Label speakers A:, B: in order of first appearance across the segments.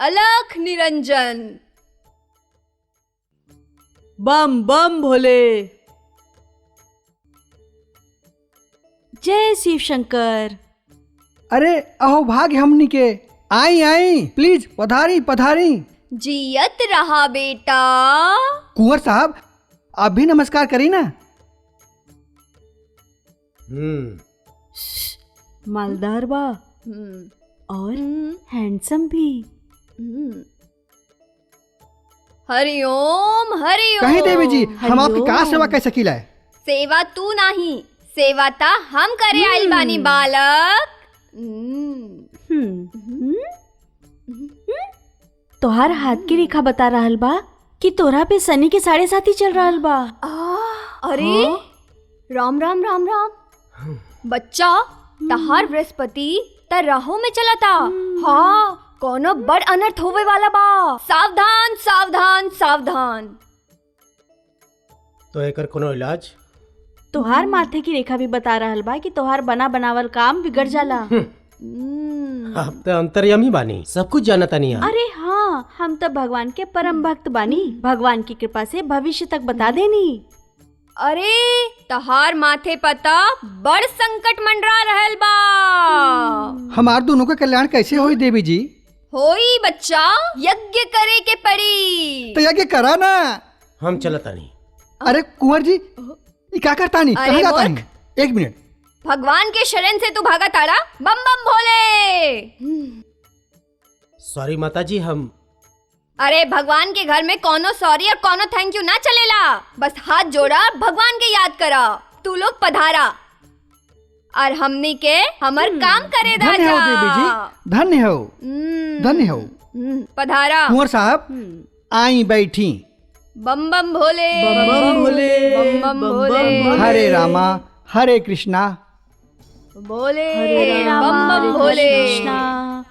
A: अलख निरंजन।
B: बम बम भोले। जय शिव शंकर।
C: अरे अहो भाग्य हमनी के। आई आई प्लीज पधारी पधारी।
A: जियत रहा बेटा।
C: कुंवर साहब आप भी नमस्कार करी ना।
B: मालदार बा और हैंडसम भी।
A: हरिओम हरिओम।
C: कहीं देवी जी हम आपकी का सेवा कर सकीला है?
A: सेवा तू नहीं, सेवा ता हम करे आइल बानी बालक।
B: तोहार हाथ की रेखा बता रहल बा कि तोरा पे शनि के 7.5 चल रहल बा।
A: अरे राम राम राम राम। बच्चा तहार बृहस्पति त राहु में चलता। हाँ कोनो बड़ अनर्थ होवे वाला बा। सावधान सावधान सावधान।
D: तो एकर कोनो इलाज?
B: तोहार माथे की रेखा भी बता रहल बा कि तोहार बना बनावल काम बिगड़ जाला।
D: आप तो अंतर्यामी बानी, सब कुछ जानता नहीं।
B: अरे हाँ हम तो भगवान के परम भक्त बानी। भगवान की कृपा से भविष्य तक बता देनी।
A: अरे तहार माथे पता बड़ संकट मंडरा रहल बा।
C: हमार दोनों का कल्याण कैसे होई देवी जी?
A: होई बच्चा, यज्ञ करे के पड़ी।
C: तो यज्ञ करा ना।
D: हम चलता नहीं।
C: अरे कुंवर जी ये क्या करता नहीं?
A: अरे
C: कहाँ जाता
A: मूर्ख।
C: नहीं? एक मिनट।
A: भगवान के शरण से तू भागा ताड़ा। बम बम भोले।
D: सॉरी माता जी हम।
A: अरे भगवान के घर में कोनो सॉरी और कोनो थैंक यू ना चलेला। बस हाथ जोड़ा भगवान के याद करा। तू लोग पधारा और हमनी के हमर काम करे दा
C: धन्य हो देवी जी, धन्य हो धन्य हो।
A: पधारा।
C: कुंवर साहब आई बैठी।
A: बम बम भोले
B: बम भोले,
A: बम बम भोले।
C: हरे रामा हरे कृष्णा
A: भोले
B: हरे राम
A: बम बम भोले।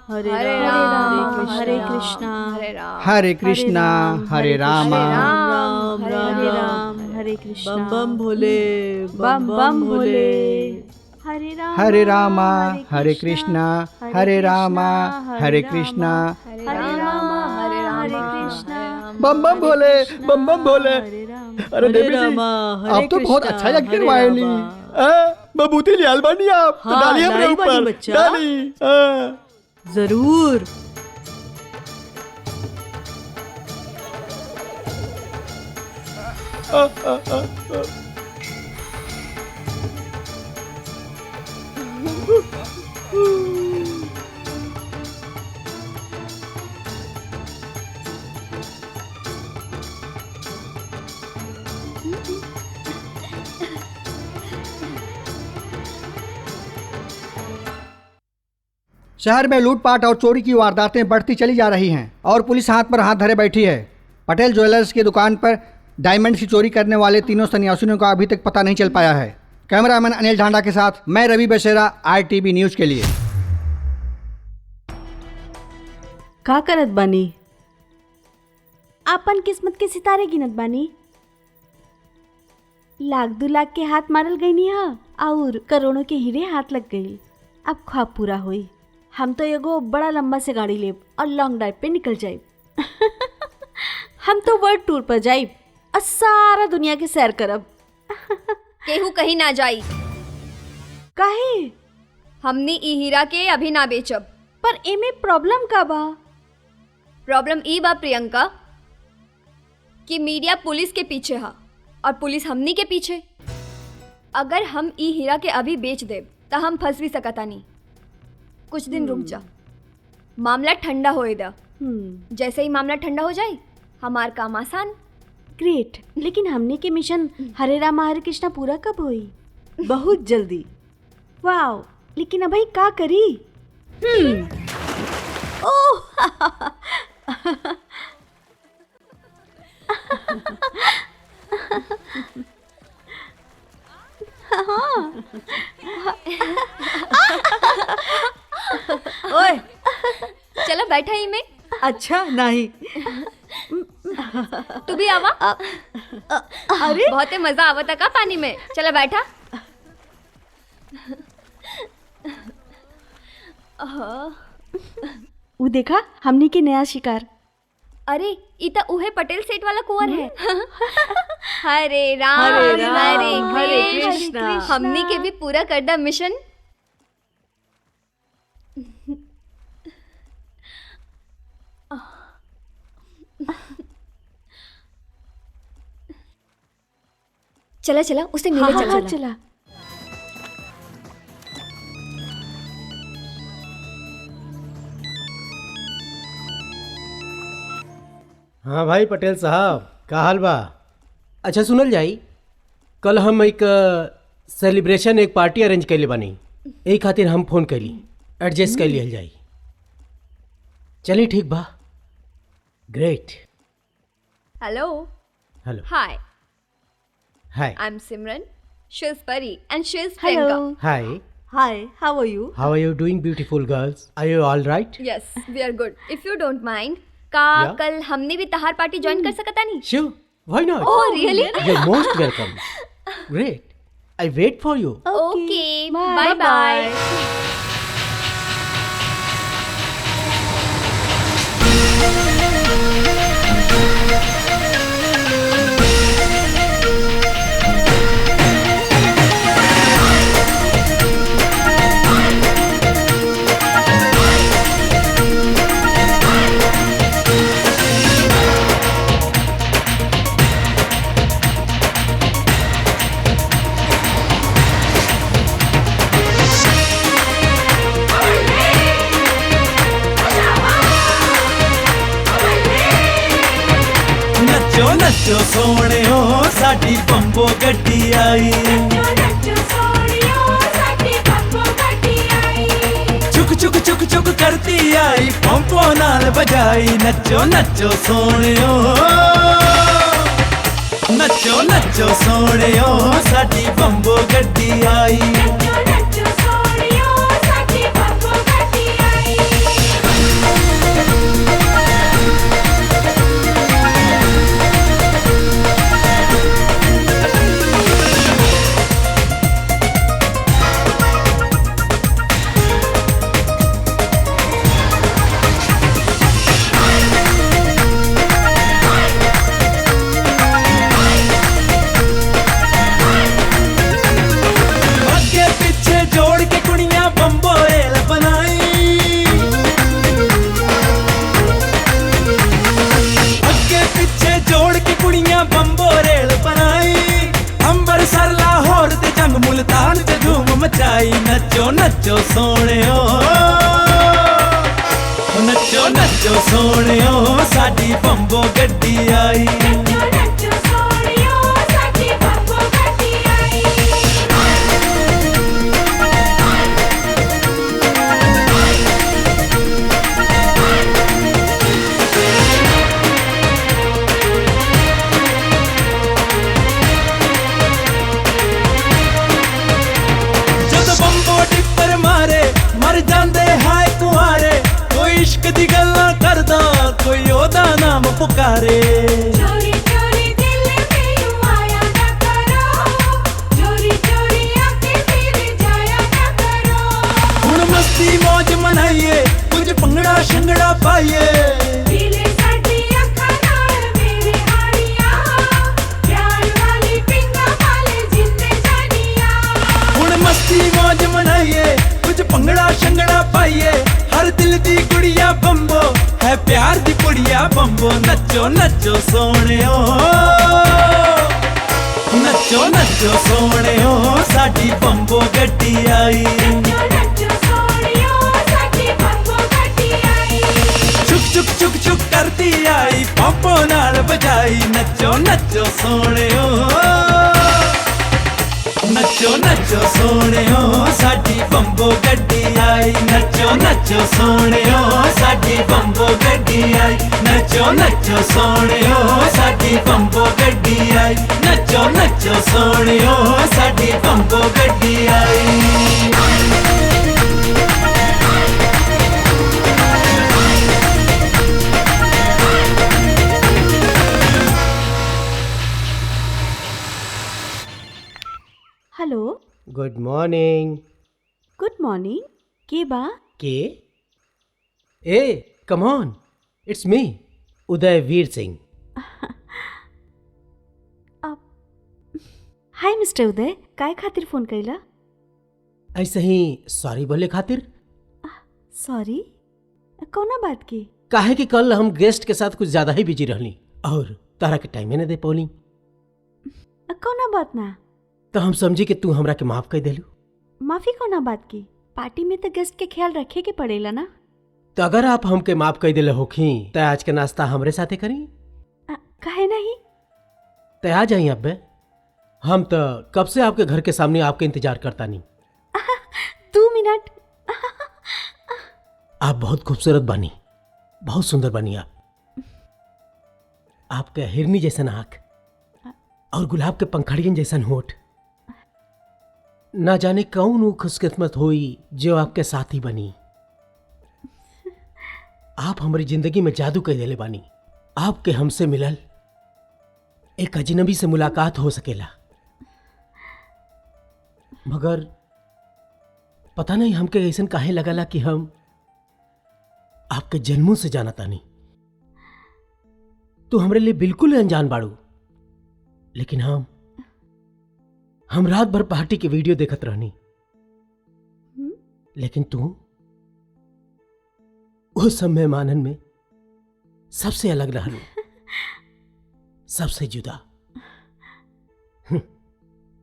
B: हरे
A: हरे
B: राम
A: राम
B: हरे कृष्णा
A: हरे राम
C: हरे कृष्णा हरे रामा
B: राम
A: हरे
B: राम हरे कृष्णा।
E: बम बम भोले,
B: बम बम भोले। हरे
C: रामा हरे कृष्णा हरे रामा हरे कृष्णा।
A: हरे राम हरे राम
B: कृष्णा।
C: बम बम भोले बम बम भोले। अरे देवी जी
E: रामा, हरे
C: आप तो बहुत
E: कृष्णा,
C: अच्छा यज्ञ
E: हरे
C: करवाएली।
E: रामा।
C: बबूती लियाल बानी आप। तो
E: हाँ,
C: डाली हमरे
E: लाई बानी
C: ऊपर
E: बच्चा।
C: डाली।
E: जरूर।
C: शहर में लूटपाट और चोरी की वारदातें बढ़ती चली जा रही हैं और पुलिस हाथ पर हाथ धरे बैठी है। पटेल ज्वेलर्स की दुकान पर डायमंड की चोरी करने वाले तीनों सन्यासियों का अभी तक पता नहीं चल पाया है। कैमरामैन अनिल ढांडा के साथ मैं रवि बसेरा, आरटीवी न्यूज के लिए।
B: का करत बानी? आपन किस्मत के सितारे गिनत बानी। लाख 2 लाख के हाथ मारल गई हा और करोड़ों के हीरे हाथ लग गई। अब ख्वाब पूरा हुई। हम तो एगो बड़ा लंबा से गाड़ी लेब और लॉन्ग ड्राइव पे निकल जाइब। हम तो वर्ल्ड टूर पर जाइब और सारा दुनिया के सैर करब।
A: केहू कहीं ना जाई।
B: काहे?
A: हमनी ई हीरा के अभी ना बेचब।
B: पर एमे प्रॉब्लम का बा?
A: प्रॉब्लम ई बा प्रियंका कि मीडिया पुलिस के पीछे हा और पुलिस हमनी के पीछे। अगर हम ई हीरा के अभी बेच देब तो हम फंस भी सकता नहीं। कुछ दिन रुक जा, मामला ठंडा होए दा। जैसे ही मामला ठंडा हो जाए हमार काम आसान।
B: ग्रेट। लेकिन हमने के मिशन हरे रामा हरे कृष्णा पूरा कब हुई?
E: बहुत जल्दी।
B: वाओ। लेकिन अभी का करी?
E: ओए
A: चलो बैठा ही में।
E: अच्छा नहीं।
A: तू भी आवा।
E: अरे
A: बहुत मजा आवता का पानी में। चलो बैठा।
B: ऊ देखा हमनी के नया शिकार।
A: अरे ई त उहे पटेल सेठ वाला कुंवर है। हरे राम
E: हरे राम,
A: हरे
E: हरे
A: कृष्ण।
E: कृष्ण।
A: हमनी के भी पूरा कर दा मिशन। चला चला उसे मिले
B: हाँ,
A: चला
B: हाँ,
A: चला।
B: चला।
D: हाँ भाई पटेल साहब का हाल बा। अच्छा सुनल जाई, कल हम एक सेलिब्रेशन एक पार्टी अरेंज कैले बानी, यही खातिर हम फोन कैली, एडजस्ट कर लिहल जाई। चलिए ठीक बा। Great.
A: Hello
D: hello.
A: Hi
D: hi.
A: I am Simran, she is Pari and she is Priyanka.
B: Hello.
D: Hi.
E: Hi, how are you?
D: How are you doing beautiful girls? Are you all right?
A: Yes we are good. If you don't mind का
D: Yeah.
A: कल हमने भी तहार party join कर सकता नहीं?
D: Sure, why not?
A: Oh really?
D: You're most welcome. Great. I wait for you.
A: Okay
B: Bye.
A: Bye bye.
F: नचो नचो सोहणियो साडी बंबो गड्डी आई। चुक चुक चुक चुक करती आई पंपो नाल बजाई। नचो नचो सोहणियो, नचो नचो सोहणियो साडी बंबो गड्डी आई। अगे पीछे जोड़ के कुड़ियां बंबो रेल बनाई। अगे पीछे जोड़ के कुड़ियां बंबो रेल बनाई। अंबरसर लाहौर ते जंग मुल्तान ते धूम मचाई। नचो नचो सोहणियो, नचो नचो सोहणियो साडी बंबो गड्डी आई। जद बंबो डिप्पर मारे मर जांदे हाय कुआरे। कोई इश्क दी गल्लां करदा, कोई ओदा नाम पुकारे।
G: चोरी चोरी दिल में यूं आया ना करो, चोरी चोरी आके फिर जाया ना करो।
F: हुण मस्ती मौज मनाइए, कुछ भंगड़ा शंगड़ा पाइए।
G: पीले साडी अखां नाल मेरे हानिया, प्यार वाली पिंगा वाले जिंदे जानिया।
F: हुण मस्ती मौज मनाइए, कुछ भंगड़ा शंगड़ा पाइए। हर दिल दी गुड़िया बंबो है प्यार दी कुड़िया बंबो। नचो नचो सोहणियो, नचो नचो सोहणियो साडी बंबो गड्डी आई।
G: नचो नचो सोहणियो साडी बंबो गड्डी आई।
F: चुक चुक चुक चुक करती आई पंपो नाल बजाई। नचो नचो सोहणियो, नचो नचो सोहणियो साडी बंबो गड्डी आई। नचो नचो सोहणियो साडी बंबो गड्डी आई। नचो नचो सोहणियो साडी बंबो गड्डी आई। नचो नचो सोहणियो साडी बंबो गड्डी आई।
B: Hello.
D: Good morning.
B: Good morning. के बा?
D: के ए come on, it's me Uday Veer Singh.
B: Hi mister Uday, काय खातीर फोन केला?
D: ऐसे ही सॉरी बोले खातिर।
B: सॉरी, कौना बात की?
D: काहे कि कल हम गेस्ट के साथ कुछ ज्यादा ही बिजी रहली और तारा के टाइम न दे पौली,
B: कौना बात ना?
D: तो हम समझी कि तू हमरा के माफ कर देलू।
B: माफी कौना बात की? पार्टी में तो गेस्ट के ख्याल रखे के पड़ेला ना।
D: तो अगर आप हमके माफ कर दिले होखी तो आज के नाश्ता हमरे साथे करी।
B: काहे नहीं?
D: तो आ जाइए अब्बे, हम तो कब से आपके घर के सामने आपके इंतजार करता नहीं।
B: 2 मिनट।
D: आप बहुत खूबसूरत बनी, बहुत सुंदर बनी आप। आपके हिरनी जैसन आँख और गुलाब के पंखड़ियन जैसन होठ। ना जाने कौन वो खुशकिस्मत हुई जो आपके साथी बनी। आप हमारी जिंदगी में जादू कर देले बानी। आपके हमसे मिलल एक अजनबी से मुलाकात हो सकेला, मगर पता नहीं हमके ऐसन काहे लगला कि हम आपके जन्मों से जाना तानी। तो हमरे लिए बिल्कुल अनजान बाड़ू, लेकिन हम रात भर पार्टी के वीडियो देखत रहनी। लेकिन तू उस सब मेहमानन में सबसे अलग रहलू, सबसे जुदा,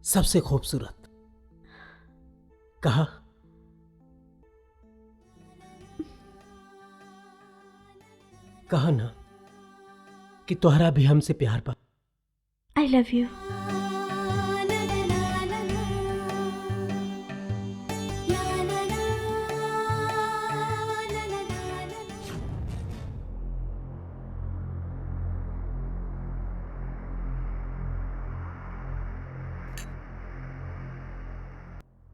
D: सबसे खूबसूरत। कहा कहा ना कि तोहरा भी हमसे प्यार बा।
B: आई लव यू।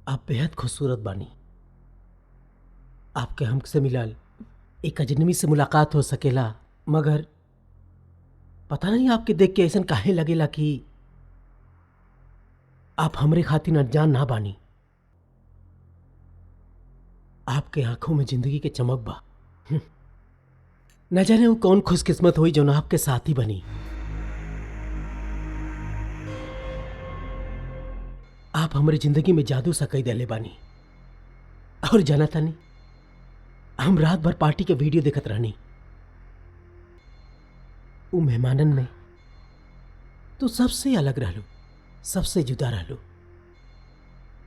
D: आप बेहद खूबसूरत बानी। आपके हमसे मिलल एक अजनबी से मुलाकात हो सकेला, मगर पता नहीं आपके देख के ऐसा काहे लगेला कि आप हमरे खातिर अनजान ना बानी। आपके आंखों में जिंदगी के चमक बा। न जाने वो कौन खुशकिस्मत हुई जो ना आपके साथी बनी। आप हमारी जिंदगी में जादू सा कई देले बानी। और जाना तानी, हम रात भर पार्टी के वीडियो देखत रहनी। वो मेहमानन में तो सबसे अलग रहलू, सबसे जुदा रहलू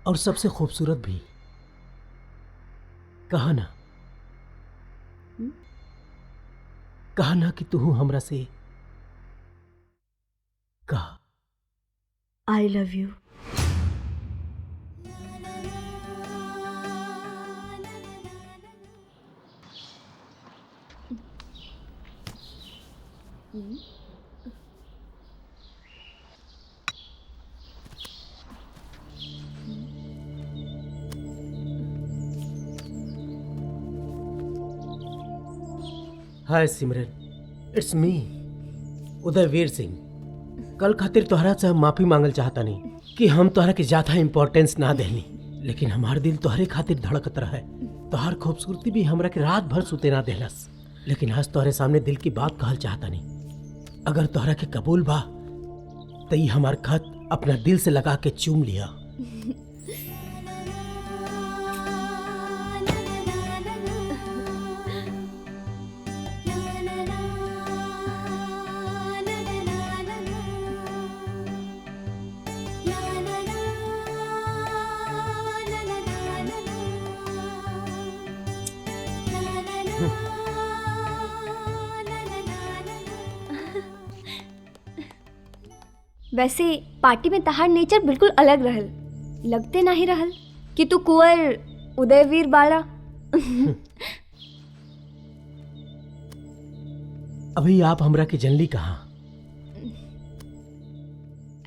D: और सबसे खूबसूरत भी। कहा ना कि तू हमरा से कहा
B: I love you.
D: Hi Simran, it's me Uday Veer Singh. कल खातिर तोहरा से हम माफी मांगल चाहता नहीं कि हम तोहरा के ज्यादा इंपॉर्टेंस ना देनी, लेकिन हमार दिल तोहरे खातिर धड़कत रहे। तोहर खूबसूरती भी हमरा के रात भर सुते ना देलस, लेकिन आज तोहरे सामने दिल की बात कहल चाहता नहीं। अगर तोहरा के कबूल बा तो ये हमार खत अपना दिल से लगा के चूम लिया।
A: वैसे पार्टी में तहार नेचर बिल्कुल अलग रहल। लगते नहीं रहल कि तू कुंवर उदयवीर बाड़ा।
D: अभी आप हमरा के जनली कहाँ?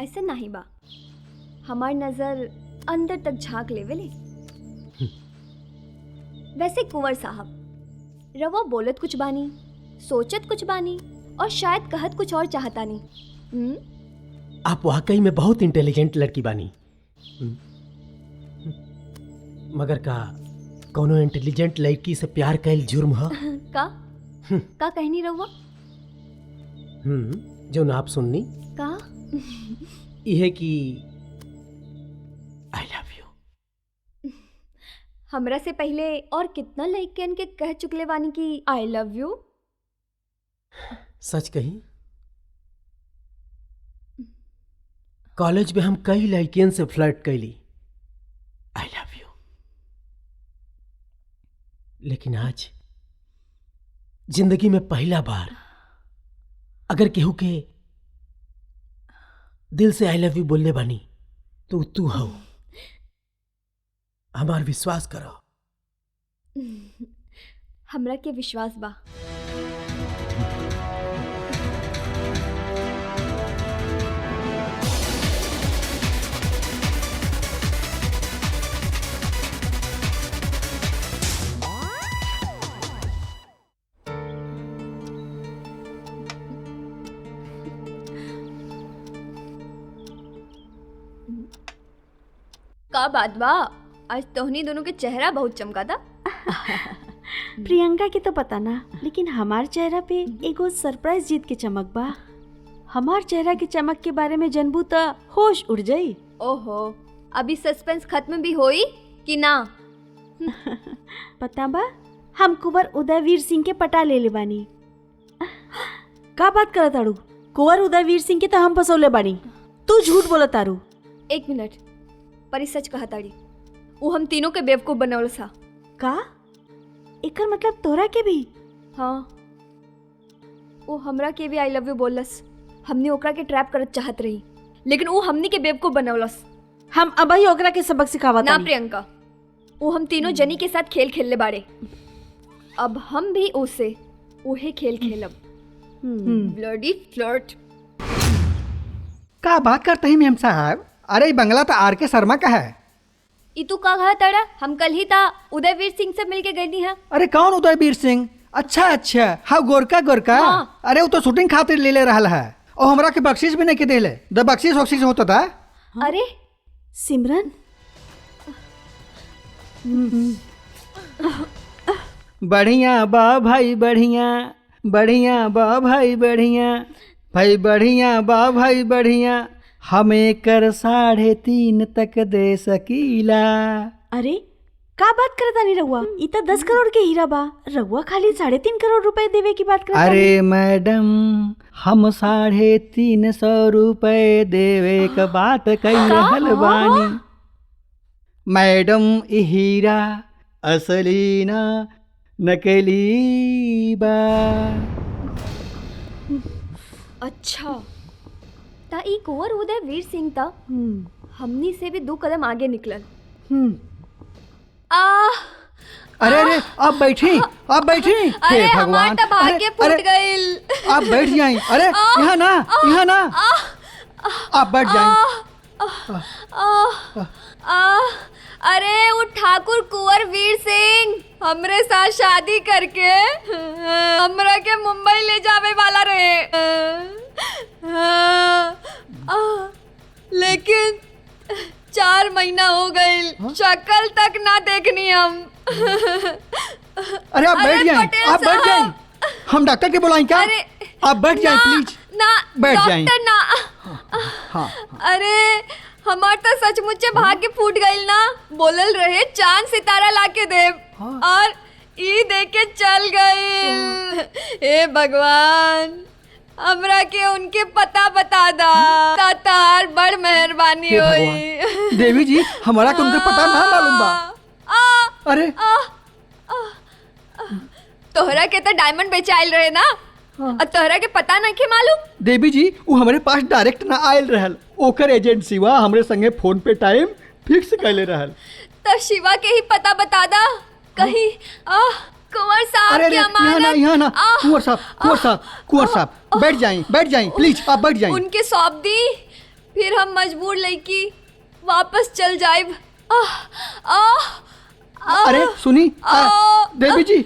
A: ऐसे नहीं बा, हमार नजर अंदर तक झांक लेवेले। वैसे कुंवर साहब, रवा बोलत कुछ बानी, सोचत कुछ बानी और शायद कहत कुछ और चाहता नहीं।
D: आप वाकई में बहुत इंटेलिजेंट लड़की बानी। मगर का कोनो इंटेलिजेंट लड़की से प्यार कैल जुर्म ह?
A: का कहनी रहुआ?
D: जो ना आप सुननी
A: का?
D: यह कि आई लव यू।
A: हमरा से पहले और कितना लड़कियन के कह चुकले बानी कि आई लव यू।
D: सच कही कॉलेज में हम कई लड़कियन से फ्लर्ट कैली आई लव यू, लेकिन आज जिंदगी में पहला बार अगर केहू के दिल से आई लव यू बोलने बानी तो तू हो। हमार विश्वास करो।
A: हमरा के विश्वास बा। का बात बा, आज तोहनी दोनों के चेहरा बहुत चमका था।
B: प्रियंका के तो पता ना, लेकिन हमार चेहरा पे एगो सरप्राइज जीत के चमक बा। हमार चेहरा के चमक के बारे में जनबू त होश उड़ जाई।
A: ओहो, अभी सस्पेंस खत्म भी होई कि ना?
B: पता बा, हम कुंवर उदयवीर सिंह के पटा ले बानी। का बात करत तारू? कुंवर उदयवीर सिंह के तो हम फसौले बानी, तू झूठ बोलत तारू।
A: एक मिनट, परी सच कहा ताड़ी। वो हम तीनों के बेवकूफ बनवल सा।
B: का एकर मतलब तोरा के भी?
A: हाँ, वो हमरा के भी आई लव यू बोलस। हमने ओकरा के ट्रैप करत चाहत रही, लेकिन वो हमनी के बेवकूफ बनवलस।
B: हम अबही ओकरा के सबक सिखावा
A: ना प्रियंका, वो हम तीनों जनी के साथ खेल खेलले बाड़े। अब हम भी उसे उहे खेल खेलब। Bloody flirt.
C: का बात करते हैं मैम साहब? अरे ये बंगला तो आर के शर्मा का है।
A: ई तू का कहा तड़ा? हम कल ही ता उदयवीर सिंह से मिलके गई है।
C: अरे कौन उदयवीर सिंह? अच्छा अच्छा, हाँ गोरका गोरका।
A: हाँ।
C: अरे वो तो शूटिंग खातिर ले रहा है और हमरा के बख्शीश भी नहीं के देले। द बख्शीश वख्शीश होता था।
A: अरे
B: सिमरन,
C: बढ़िया बा भाई बढ़िया, बढ़िया बा भाई बढ़िया, भाई बढ़िया बा भाई बढ़िया, हमें कर 3.5 तक दे सकीला।
B: अरे का बात करता नहीं रहुआ? ई त 10 करोड़ के हीरा बा, रहुआ खाली 3.5 करोड़ रुपए देवे की बात करता।
C: अरे मैडम, हम 350 रुपए देवे का बात कही रहल बानी। मैडम ई हीरा असली ना नकली बा।
A: अच्छा, ता ई कुंवर उदयवीर सिंह ता हमनी से भी 2 कदम आगे निकलल।
C: अरे अरे आप बैठी, आप बैठी।
A: अरे
C: हे
A: हमार
C: भगवान,
A: त भाग्य फूट
C: अरे
A: गइल।
C: आप बैठ जाएं। अरे यहाँ ना, यहाँ ना, आप बैठ जाएं।
A: अरे वो ठाकुर कुंवर वीर सिंह हमरे साथ शादी करके हमरा के मुंबई ले जावे वाला रहे। लेकिन 4 महीना हो गइल, शक्ल तक ना देखनी हम।
C: अरे आप बैठ जाएं,
A: पटेल
C: आप बैठ
A: साहब।
C: जाएं। हम डॉक्टर के बुलाएं क्या?
A: अरे
C: आप बैठ जाएं
A: ना,
C: प्लीज।
A: ना
C: बैठ जाएं।
A: डॉक्टर ना।
C: हाँ,
A: अरे हमार तो सचमुचे भाग्य फूट गइल ना। बोलल रहे चांद सितारा लाके देव और ई देके चल गइल। हे भगवान, हमरा के उनके पता बता दा, तार बड़ मेहरबानी
C: हे
A: होई।
C: भगवान, देवी जी हमारा को उनके पता ना मालूम बा। अरे
A: तोहरा के तो डायमंड बेचाइल रहे ना, और तोहरा के पता नहीं के मालूम?
C: देवी जी वो हमारे पास डायरेक्ट ना आयल रहल, ओकर एजेंसी वा हमरे संगे फोन पे टाइम फिक्स कैले रहल।
A: तो शिवा के ही पता बता दा कहीं। कुंवर साहब
C: अरे
A: की
C: अरे यहाँ ना,
A: अमानत।
C: यहाँ ना, कुंवर साहब, कुंवर साहब, कुंवर साहब, बैठ जाएं, बैठ जाएं प्लीज, आप बैठ जाएं।
A: उनके सौंप दी, फिर हम मजबूर लड़की वापस चल जाइब।
C: अरे सुनी देवी जी,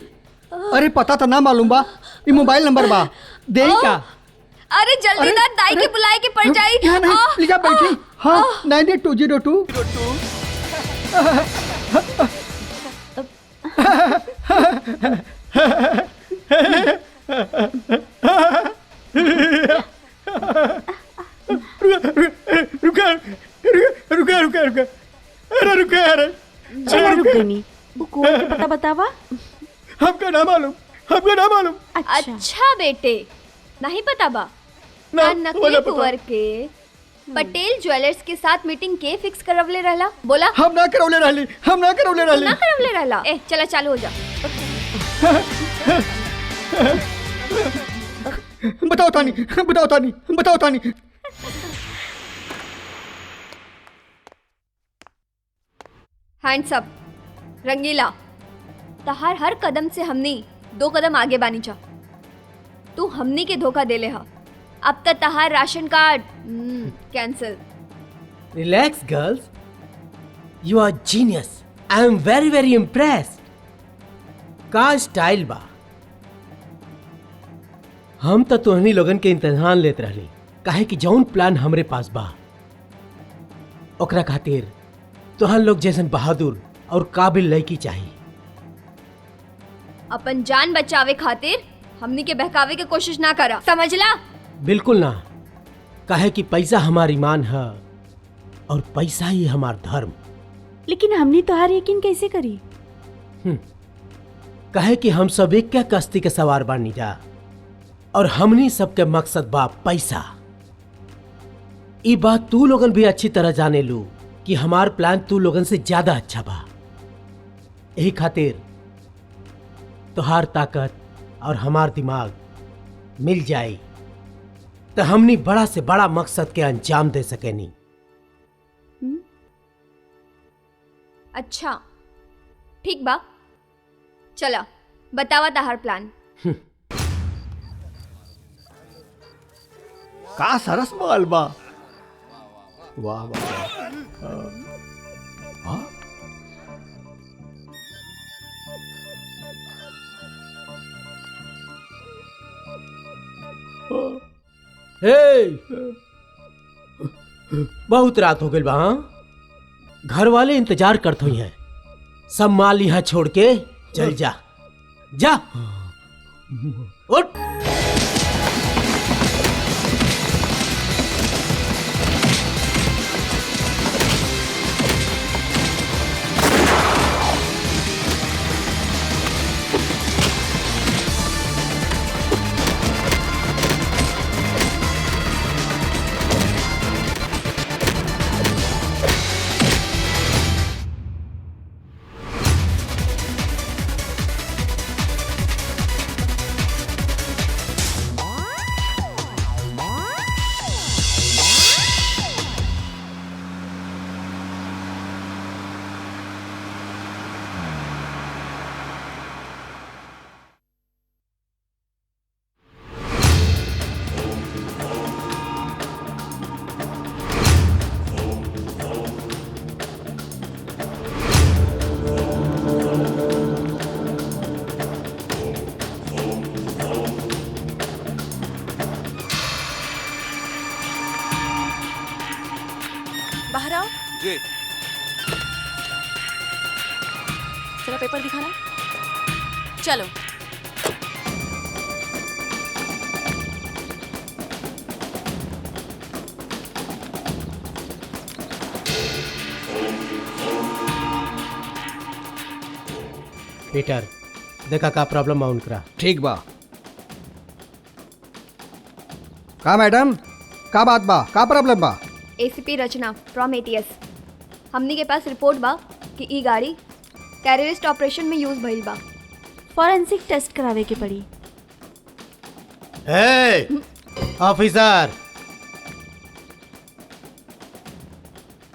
C: अरे पता तो ना मालूम बा, ये मोबाइल नंबर बा, दे का?
A: अरे जल्दी ना, दाई के बुलाए के पड़ जाई।
C: यहाँ नहीं, प्लीज आप बैठी। हाँ 98202।
D: रुका रुका रुका रुका अरे रुका अरे
B: चला रुक गई नी वो कुंवर के पता बतावा।
D: हमका ना मालूम
B: अच्छा
A: अच्छा बेटे नहीं पता बा
D: ना,
A: आ नकली
D: बोला पता।
A: कुंवर के पटेल ज्वेलर्स के साथ मीटिंग के फिक्स करवले रहला बोला
C: हम ना करवले रहली
A: ना करवले रहला। ए चला चालू हो जा।
C: बताओ तानी
A: हैंड्स अप रंगीला तहार हर कदम से हमनी 2 कदम आगे बानी चा। तू हमनी के धोखा देले हा। अब तक तहार ration card cancel.
D: Relax girls, you are genius. I am very very impressed. का स्टाइल बा। हम तो तोहनी लोगन के इम्तिहान लेत रहली काहे कि जौन प्लान हमरे पास बा ओकरा खातिर तोहन लोग जैसन बहादुर और काबिल लड़की चाहिए।
A: अपन जान बचावे खातिर हमनी के बहकावे के कोशिश ना करा, समझला?
D: बिल्कुल ना, काहे कि पैसा हमार ईमान है और पैसा ही हमार धर्म।
B: लेकिन हमने तोहार यकीन कैसे करी?
D: काहे कि हम सब एक क्या कश्ती के सवार बानी जा और हमनी सबके मकसद बा पैसा। ई बात तू लोगन भी अच्छी तरह जाने लू कि हमार प्लान तू लोगन से ज्यादा अच्छा बा। यही खातिर तोहार ताकत और हमार दिमाग मिल जाए तो हमनी बड़ा से बड़ा मकसद के अंजाम दे सकेनी।
A: अच्छा ठीक बा, चला बतावा तहार प्लान।
C: का सरस माल बा। वाह वाह हाँ?
D: बहुत रात हो गई बा। हाँ? घर वाले इंतजार करते हुए हैं। सब माल यहाँ छोड़ के चल जा जा उठ।
E: बाहर आओ,
H: जी
E: जरा पेपर दिखाना। चलो
D: पीटर देखा का प्रॉब्लम बा उनकरा।
C: ठीक बा। का मैडम का बात बा, का प्रॉब्लम बा?
A: ACP Rachna from ATS. हमनी के पास रिपोर्ट बा कि ई गाड़ी टेररिस्ट ऑपरेशन में यूज भइल बा।
B: फॉरेंसिक टेस्ट करावे के पड़ी।
D: ऑफिसर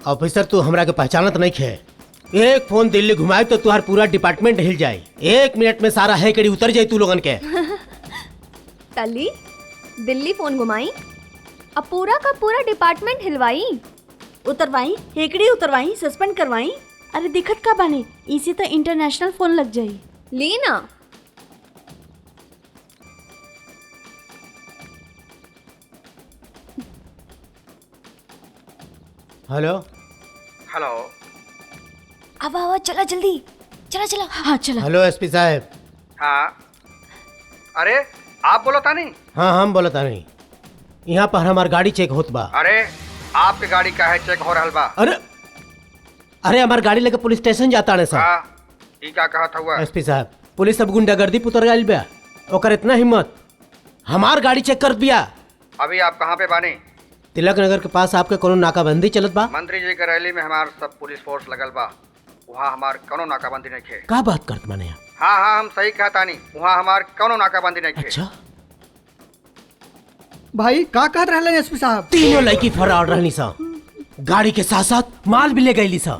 D: ऑफिसर तू हमरा के पहचानत नहीं खे। एक फोन दिल्ली घुमाए तो तुहार पूरा डिपार्टमेंट हिल जाए। 1 मिनट में सारा हैकड़ी उतर जाए तू लोगन के।
A: तली दिल्ली फोन घुमाई अब पूरा का पूरा डिपार्टमेंट हिलवाई।
B: उतरवाई, हेकड़ी उतरवाई, सस्पेंड करवाई। अरे दिक्कत का बानी, इसी तो इंटरनेशनल फोन लग जाई।
A: ली ना।
D: हेलो
H: हेलो
A: अब आवा चला जल्दी।
E: चला चला।
B: हाँ चला।
D: हेलो एसपी साहब।
C: हाँ, अरे आप बोलो था नहीं?
D: हाँ हम बोलता नहीं, यहाँ पर हमार गाड़ी चेक होत बा।
C: अरे आपके गाड़ी का है चेक हो रहल बा।
D: अरे अरे हमार गाड़ी लेके पुलिस स्टेशन जाता है सर।
C: हाँ, ई क्या कहा था हुआ?
D: एसपी साहब, पुलिस अब गुंडागर्दी पुतर गई बा, ओकर इतना हिम्मत, हमार गाड़ी चेक कर दिया।
C: अभी आप कहाँ पे बानी?
D: तिलक नगर के पास आपके कोनो नाकाबंदी चलत बा?
C: मंत्री जी के रैली में हमार सब पुलिस फोर्स लगल बा, वहाँ हमार कोनो नाकाबंदी नहीं खे।
D: का बात करत माने आप?
C: हाँ हाँ, हम सही कहता नहीं, वहाँ हमार कोनो नाकाबंदी नहीं खे।
D: अच्छा,
C: भाई का कहत रहले एसपी साहब?
D: तीनों लड़की फरार रहनी सा, गाड़ी के साथ साथ माल भी ले गई सा।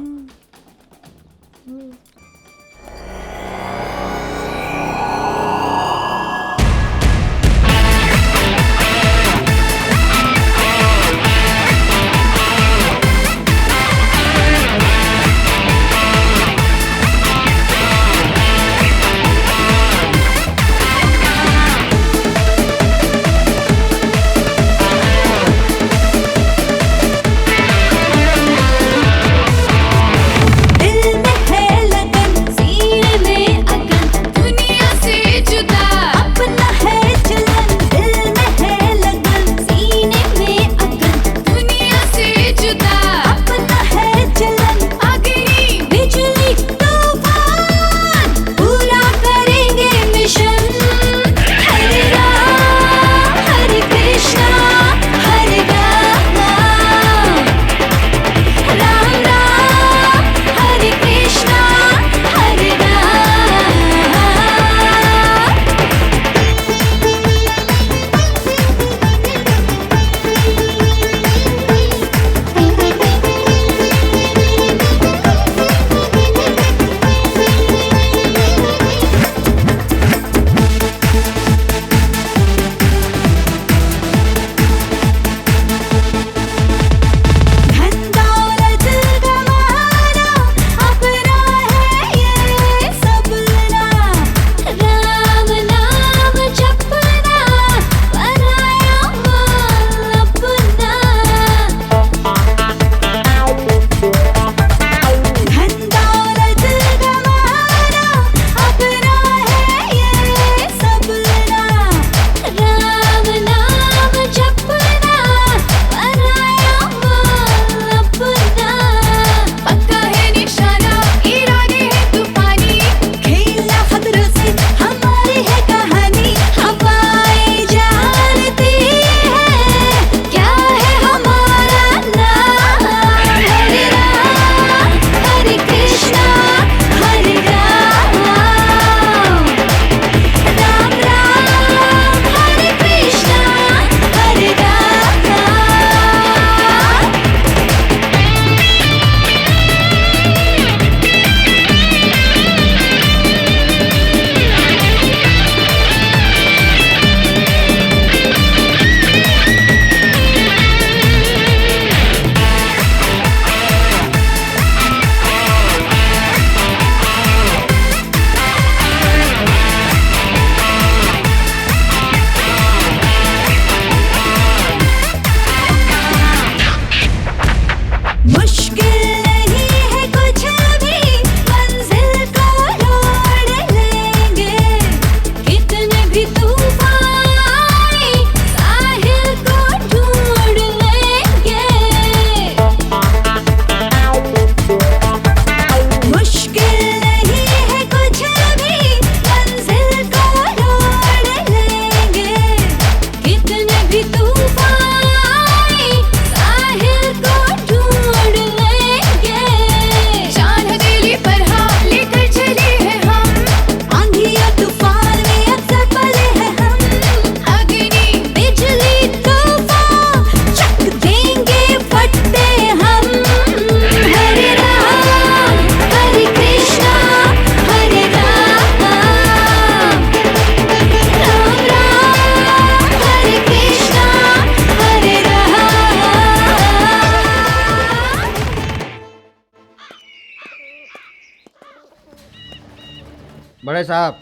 C: बड़े साहब,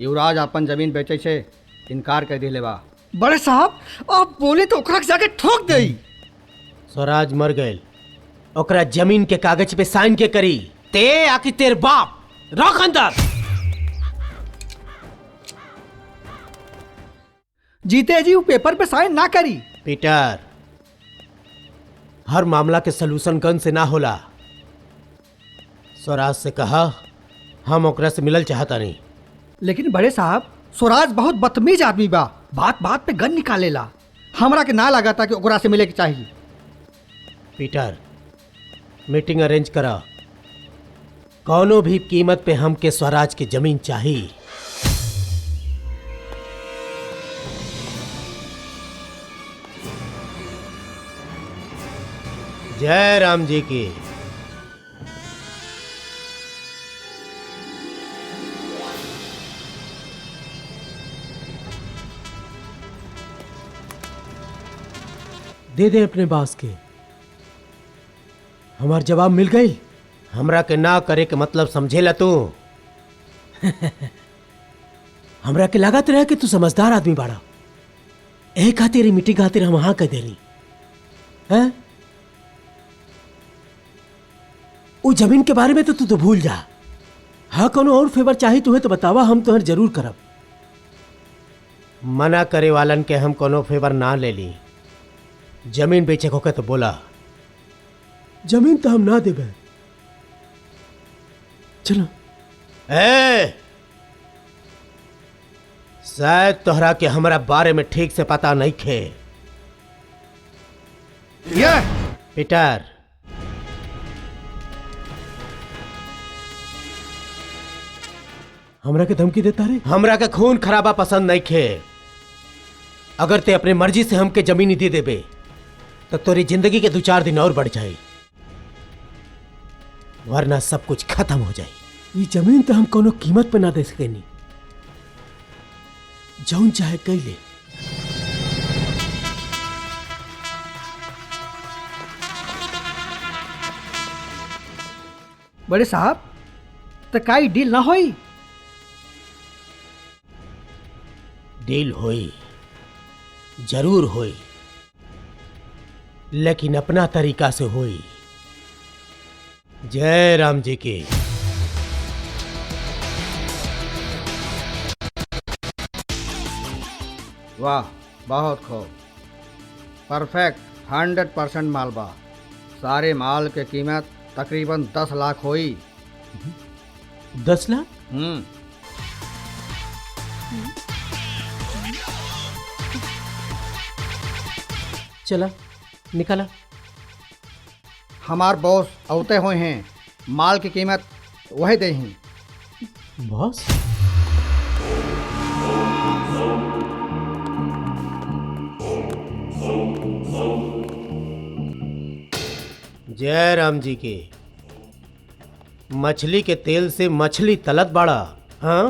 C: युवराज अपन जमीन बेचे से इनकार कर दिले बा।
H: बड़े साहब आप बोले तो ओकरा के जाके ठोक देई।
D: स्वराज मर गए, ओकरा जमीन के कागज पे साइन के करी ते आकि तेर बाप रख अंदर।
C: जीते जी वो पेपर पे साइन ना करी।
D: पीटर, हर मामला के सलूशन गन से ना होला। स्वराज से कहा हम ओकरा से मिलल चाहता नहीं।
C: लेकिन बड़े साहब, स्वराज बहुत बदतमीज आदमी बा, बात बात पे गन निकालेला। हमरा के ना लगा था कि ओकरा से मिले के चाहिए।
D: पीटर, मीटिंग अरेंज करा। कौनो भी कीमत पे हमके स्वराज की जमीन चाहिए। जय राम जी की। दे दे अपने बास के। हमार जवाब मिल गई। हमरा के ना करे के मतलब समझेला तू। हमरा के लागत रहे कि तू समझदार आदमी बाड़ा। ए खातिर मीटिंग खातिर हम हाँ कह देनी है। वो जमीन के बारे में तो तू तो भूल जा। हाँ, कोनो और फेवर चाहिए तुम्हें तो बतावा, हम तुहर जरूर करब। मना करे वालन के हम कोनो फेवर ना ले ली। जमीन बेचे को तो बोला। जमीन तो हम ना देबे। चलो। शायद तोहरा के हमरा बारे में ठीक से पता नहीं खे। पीटर, हमरा के धमकी देता रे। हमरा के खून खराबा पसंद नहीं खे। अगर ते अपने मर्जी से हमके जमीन दे देबे तो तोरी जिंदगी के 2-4 दिन और बढ़ जाए, वरना सब कुछ खत्म हो जाए। ये जमीन तो हम कोनो कीमत पे ना दे सकेनी। जौन चाहे कई ले।
C: बड़े साहब, तो काई डील ना होई?
D: डील होई, जरूर होई, लेकिन अपना तरीका से होई। जय राम जी की।
C: वाह, बहुत खूब, परफेक्ट, 100% माल बा। सारे माल के कीमत तकरीबन 10 लाख होई।
D: 10 लाख? चला निकाला।
C: हमार बॉस औते हुए हैं, माल की कीमत वही दे ही।
D: बॉस? जय राम जी की। मछली के तेल से मछली तलत बाड़ा। हाँ,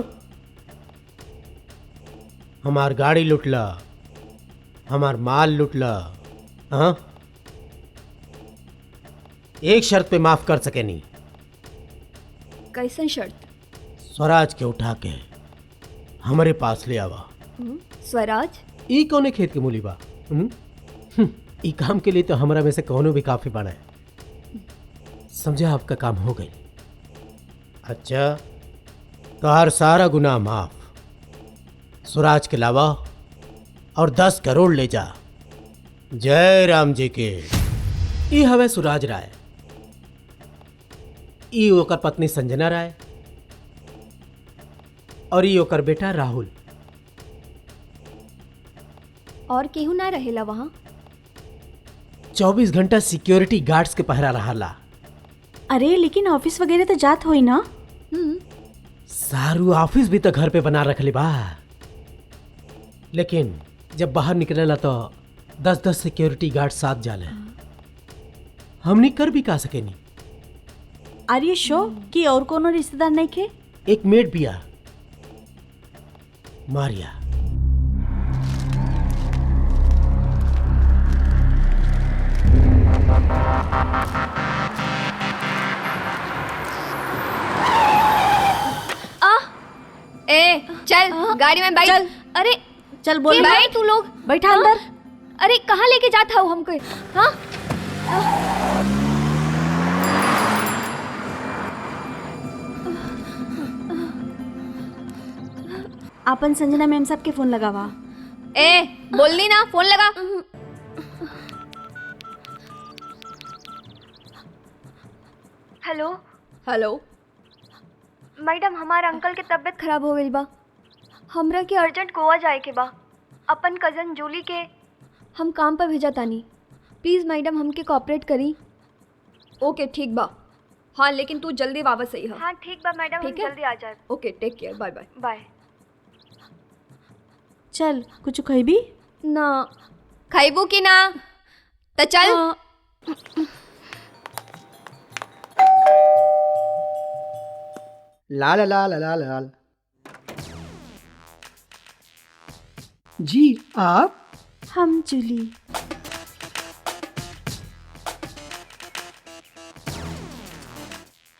D: हमार गाड़ी लुटला, हमार माल लुटला। हाँ, एक शर्त पे माफ कर सके नहीं।
A: कैसन शर्त?
D: स्वराज के उठा के हमारे पास ले आवा।
A: स्वराज?
D: ई कौने खेत के मूली बा? ई काम के लिए तो हमरा में से कौनो भी काफी बना है। समझे, आपका काम हो गई। अच्छा, तो हर सारा गुनाह माफ। स्वराज के अलावा और 10 करोड़ ले जा। जय राम जी के। ई हवे सुराज राय, ई ओकर पत्नी संजना राय, और ई ओकर बेटा राहुल।
A: और केहू ना रहेला वहाँ?
D: 24 घंटा सिक्योरिटी गार्ड्स के पहरा रहाला।
B: अरे लेकिन ऑफिस वगैरह तो जात होई ना?
D: सारू ऑफिस भी तो घर पे बना रखले बा, लेकिन जब बाहर निकलेला तो 10-10 सिक्योरिटी गार्ड साथ जाले। हमनी कर भी का सकेनी।
B: आर यू श्योर कि और कोनो रिश्तेदार नहीं खे?
D: एक मेड बिया, मारिया।
A: ए चल गाड़ी में बैठ।
B: चल।
A: अरे
B: चल बोल
A: बैठ तू लोग।
B: बैठा
A: हाँ?
B: अंदर।
A: अरे कहाँ लेके जाता हो हमको? हाँ,
B: आपन संजना मैम साहब के फोन लगावा।
A: ए बोलनी ना, फोन लगा।
I: हेलो
A: हेलो
I: मैडम, हमार अंकल के तबीयत
A: खराब हो गई बा।
I: हमरा के अर्जेंट गोवा जाए के बा। अपन कजन जूली के
A: हम काम पर भेजा तानी। प्लीज़ मैडम हमके कोऑपरेट करी। ओके ठीक बा। हाँ लेकिन तू जल्दी वापस आई है।
I: हाँ ठीक बा मैडम, हम
A: ठीक है?
I: जल्दी आ जाए।
A: Okay take care, bye bye.
I: Bye.
B: चल कुछ खइबी?
A: ना खाइबू की ना तो चल।
C: लाल लाल लाल लाल। जी आप?
B: हम जूली।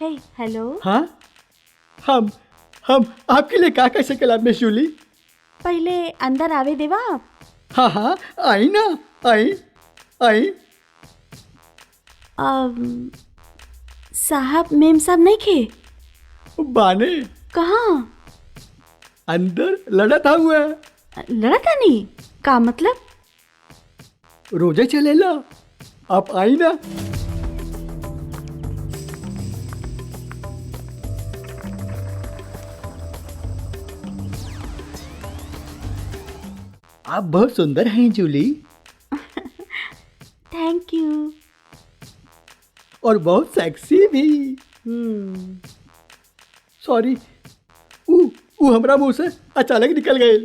B: हे हेलो।
C: हाँ हम आपके लिए क्या कैसे कला मिस जूली?
B: पहले अंदर आवे देवा आप।
C: हाँ हाँ आई ना, आई आई।
B: साहब मेम साहब नहीं खे?
C: बाने
B: कहाँ?
C: अंदर लड़ा था हुआ है।
B: लड़ा था नहीं का मतलब?
C: रोजे चलेला, आप आई ना। आप बहुत सुंदर हैं जूली,
B: थैंक यू।
C: और बहुत सेक्सी भी। सॉरी, वो हमरा मुंह से अचानक निकल गए।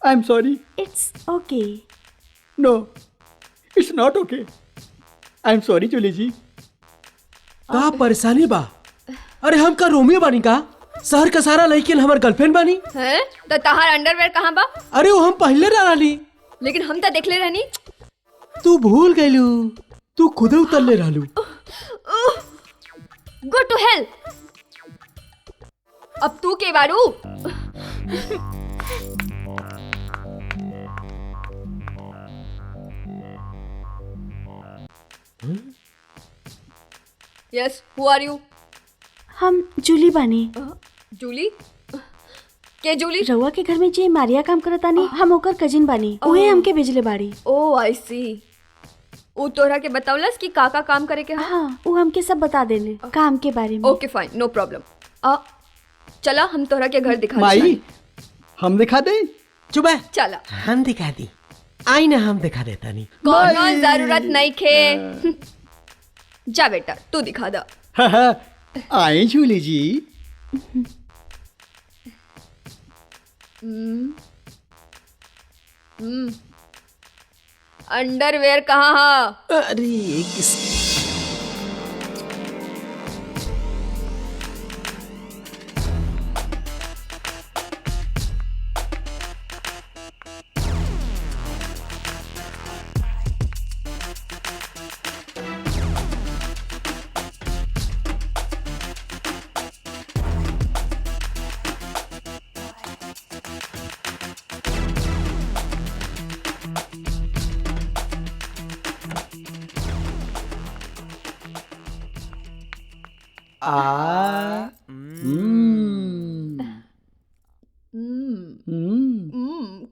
C: I am sorry.
B: It's okay.
C: No it's not okay. I am sorry Julie ji.
D: का परेशानी बा? अरे हम का रोमियो बानी का? शहर का सारा लड़कियन हमार गर्लफ्रेंड बानी।
A: हैं तो तहार अंडरवेयर कहाँ बा?
D: अरे वो हम पहले ना रहली।
A: लेकिन हम तो देखले रहनी।
D: तू भूल गईलू, तू खुदे उतरले रहलू।
A: Go to hell. अब तू के बारू? यस, हु आर यू?
B: हम जूली बानी।
A: जूली? के जूली?
B: रउआ के घर में जे मारिया काम करता नहीं, हम ओकर कजिन बानी। उहे हमके भेजले बाड़ी।
A: ओ आई सी। वो तोरा के बतावलस कि काका काम करे के?
B: हाँ वो हमके सब बता देले काम के बारे में।
A: ओके फाइन, नो प्रॉब्लम। चला हम तोरा के घर दिखा
C: माई हम दिखा दें?
D: चुप है।
A: चला
D: हम दिखा दी। आई ना हम दिखा देता नहीं।
A: कोनो जरूरत नहीं खे। जा बेटा तू दिखा दा।
C: हाँ हाँ आए जूली जी।
A: अंडरवेयर कहाँ है?
D: अरे किस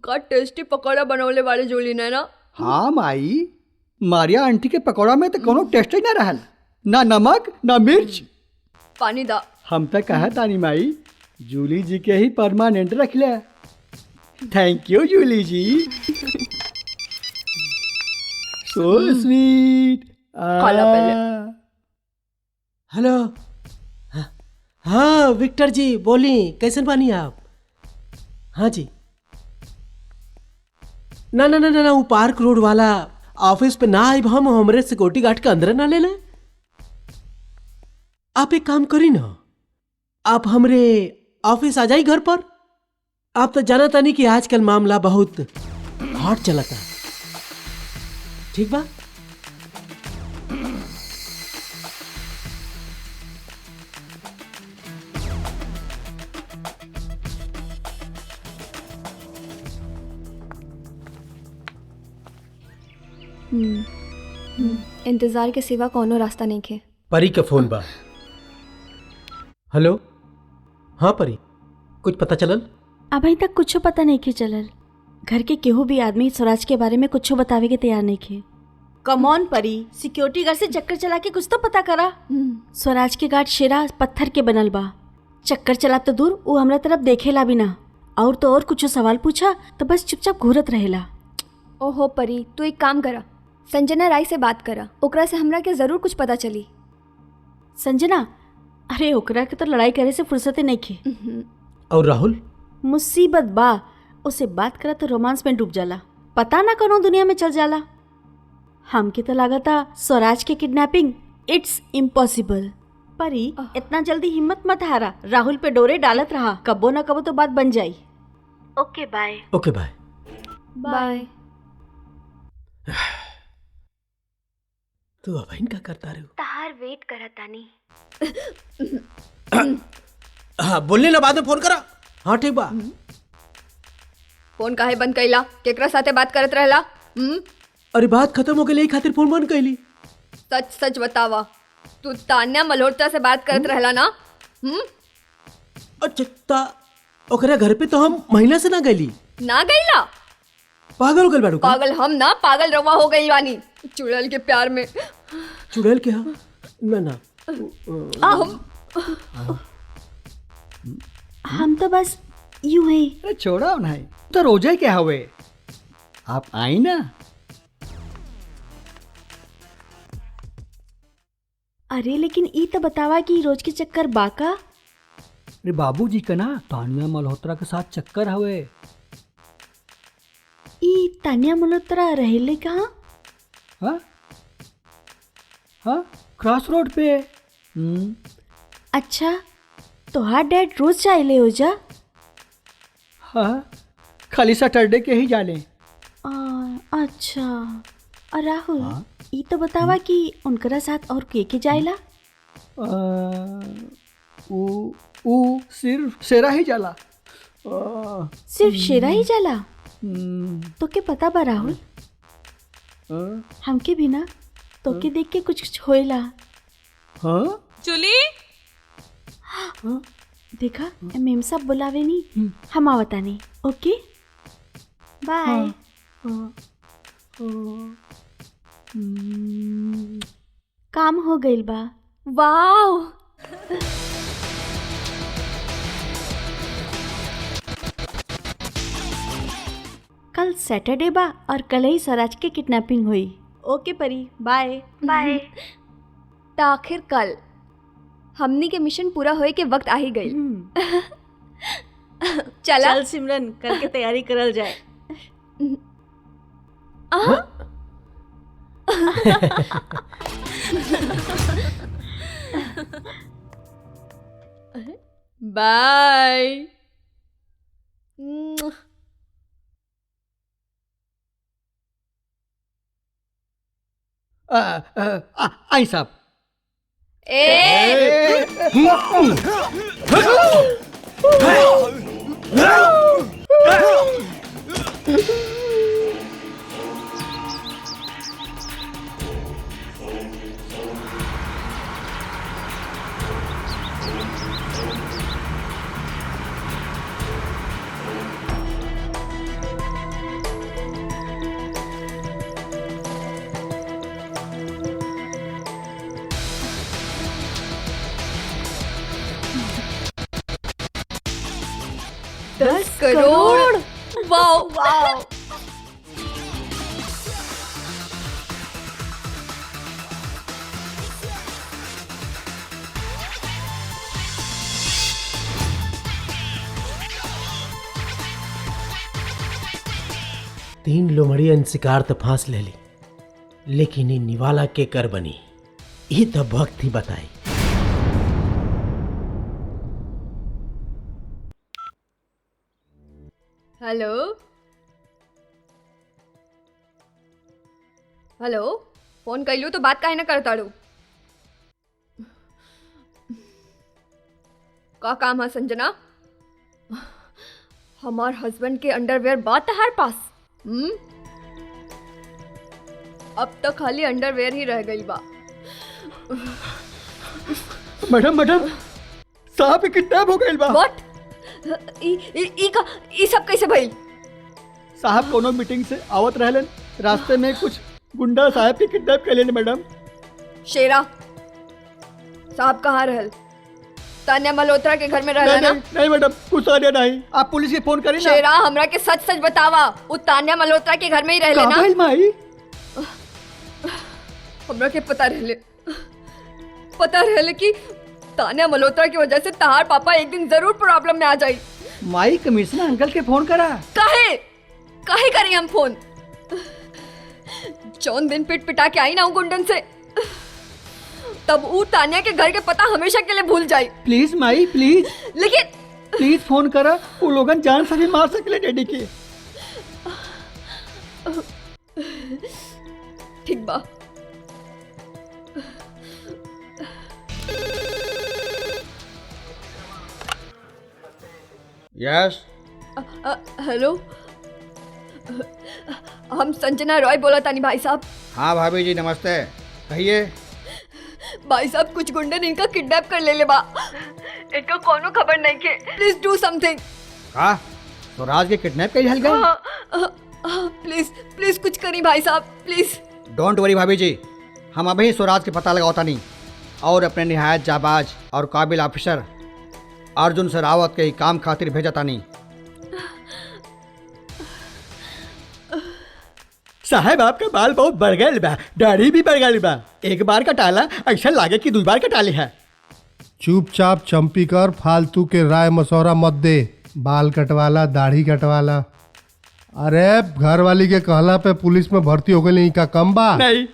A: का टेस्टी पकौड़ा बनवले वाले जोली ने ना।
C: हाँ माई, मारिया आंटी के पकौड़ा में तो कोनो टेस्ट ही ना रहल, ना नमक ना मिर्च।
A: पानी दा।
C: हम तो कहा तानी माई जूली जी के ही परमानेंट रख ले। थैंक यू जूली जी। So sweet.
A: खाला पहले।
D: हेलो। हाँ विक्टर जी बोली, कैसे बानी आप? हाँ जी। ना ना ना ना वो पार्क रोड वाला ऑफिस पे ना आई, हम हमरे सिक्योरिटी गार्ड के अंदर ना ले ले। आप एक काम करी ना, आप हमरे ऑफिस आ जाई घर पर। आप तो जाना तानी कि आजकल मामला बहुत हॉट चलता। ठीक बा?
A: इंतजार के सिवा कोनो रास्ता नहीं खे।
D: परी का फोन बा। हेलो। हाँ परी, कुछ पता चलल?
B: अभी तक कुछ पता नहीं के चलल। घर के केहू भी आदमी स्वराज के बारे में कुछ बतावे के तैयार नहीं खे। कमॉन परी, सिक्योरिटी गार्ड से चक्कर चला के कुछ तो पता करा। स्वराज के गार्ड शेरा पत्थर के बनल बा। चक्कर चला तो दूर, वो हमरा तरफ देखेला भी ना। और तो और कुछ सवाल पूछा तो बस चुपचाप घूरत रहेला।
A: ओहो परी, तू एक काम करा, संजना राय से बात करा, ओकरा से हमरा के जरूर कुछ पता चली।
B: संजना? अरे ओकरा के तो लड़ाई करे से फुर्सते नहीं खे।
D: और राहुल?
B: मुसीबत बा, उसे बात करा तो रोमांस में डूब जाला, पता ना कौन दुनिया में चल जाला। हमके तो लगा था स्वराज के किडनैपिंग इट्स इम्पॉसिबल। परी इतना जल्दी हिम्मत मत हारा, राहुल पे डोरे डालत रहा, कबो ना कबो तो बात बन जाई। Okay bye.
D: Okay bye.
A: Bye.
D: तू अब इनका करता रहे हो।
I: तहार वेट करत तानी।
D: हाँ बोलने ना, बाद में फोन करा। हाँ ठीक बा।
A: फोन काहे बंद कैला? केकरा साथे बात करत रहला?
D: अरे बात खत्म हो गई, यही खातिर फोन बंद कैली।
A: सच सच बतावा, तू तान्या मल्होत्रा से बात करत रहला ना?
D: अच्छा ओकरा घर पे तो हम महीना से ना गईली।
A: ना गईला?
D: पागल हो गई बाड़ू का?
A: पागल हम ना, पागल रवा हो गई वानी चुड़ैल के प्यार में।
D: चुड़ैल के? हाँ ना
B: हम तो बस यूं ही।
C: अरे छोड़ा नहीं तो रोजे क्या हुए, आप आई ना।
B: अरे लेकिन ई तो बतावा कि रोज के चक्कर बाका।
C: अरे बाबूजी का ना तानिया मल्होत्रा के साथ चक्कर हुए।
B: ई तानिया मल्होत्रा रहेले कहाँ?
C: हाँ हाँ, क्रॉस रोड पे।
B: अच्छा, तोहार डैड रोज जाइले हो जा?
C: हाँ, खाली सैटरडे के ही जाले।
B: अच्छा। और राहुल, ई तो बतावा कि उनकरा साथ और के जाइला?
C: ऊ सिर्फ शेरा ही जाला।
B: सिर्फ शेरा ही जाला? तो के पता बा राहुल, हमके भी ना तो के देख के कुछ होएला।
C: हाँ
E: चुली
B: देखा, मेम साहब बुलावे नी, हम आवता नहीं। ओके बाय। काम हो गइल बा।
A: वाओ,
B: कल सैटरडे बा और कल ही स्वराज के किडनैपिंग हुई। ओके परी, बाय।
I: बाय।
A: तो आखिर कल हमनी के मिशन पूरा होए के वक्त आ ही गई। चला
B: चल सिमरन, कल के तैयारी करल जाए।
A: बाय।
C: आई साहब।
A: करोड़। Wow wow.
D: तीन लोमड़ियन शिकार तो फांस ले ली, लेकिन इन निवाला के कर बनी, ये तो वक्त ही बताई।
A: हेलो हेलो, फोन कैलू तो बात काहे ना करताड़ू? का काम है संजना? हमार हस्बैंड के अंडरवेयर बात तहार पास? अब तो खाली अंडरवेयर ही रह गई बा।
C: मैडम मैडम, साहब किडनैप हो गई बा।
A: व्हाट? ई सब कैसे भइल?
C: साहब कोनो मीटिंग से आवत रहलन, रास्ते में कुछ गुंडा साहब के किडनैप कर लेने मैडम।
A: शेरा साहब कहाँ रहल? तान्या मल्होत्रा के घर में रहला
C: नहीं,
A: ना?
C: नहीं, नहीं मैडम, कुछ आने नहीं। आप पुलिस के फोन करी ना।
A: शेरा हमरा के सच सच बतावा, वो तान्या मल्होत्रा के घर में ही रहले ना?
C: कहाँ माई?
A: हमरा के पता रहले कि तान्या मल्होत्रा की वजह से तहार पापा एक दिन जरूर प्रॉब्लम में आ जाई।
C: माई कमिश्नर अंकल के फोन करा।
A: काहे करी हम फोन? जौन दिन पिट पिटा के आई ना वो गुंडन से, तब वो तान्या के घर के पता हमेशा के लिए भूल जाई।
C: प्लीज माई प्लीज,
A: लेकिन
C: प्लीज फोन करा। वो लोगन जान से भी मार सकले डैडी के।
A: ठीक बा।
C: यस
A: हेलो, हम संजना रॉय बोला तानी भाई साहब।
C: हाँ भाभी जी नमस्ते, कहिए।
A: भाई साहब कुछ गुंडे ने इनका किडनैप कर ले बा। इनका कोनो खबर नहीं के, प्लीज डू समथिंग।
C: का स्वराज के किडनैप कर लिया गया?
A: प्लीज प्लीज कुछ करी भाई साहब, प्लीज।
C: डोंट वरी भाभी जी, हम अभी स्वराज के पता लगाता नहीं और अपने निहायत जाबाज और काबिल ऑफिसर अर्जुन से रावत के काम खातिर भेजता नहीं। साहब आपका बाल बहुत बढ़ गया बा, दाढ़ी भी बढ़ गई बा। एक बार कटाला ऐसा लागे कि 2 बार कटाली है।
J: चुपचाप चंपी कर, फालतू के राय मशवरा मत दे। बाल कटवाला, दाढ़ी कटवाला। अरे घर वाली के कहला पे पुलिस में भर्ती हो गई का कम बा?
C: नहीं,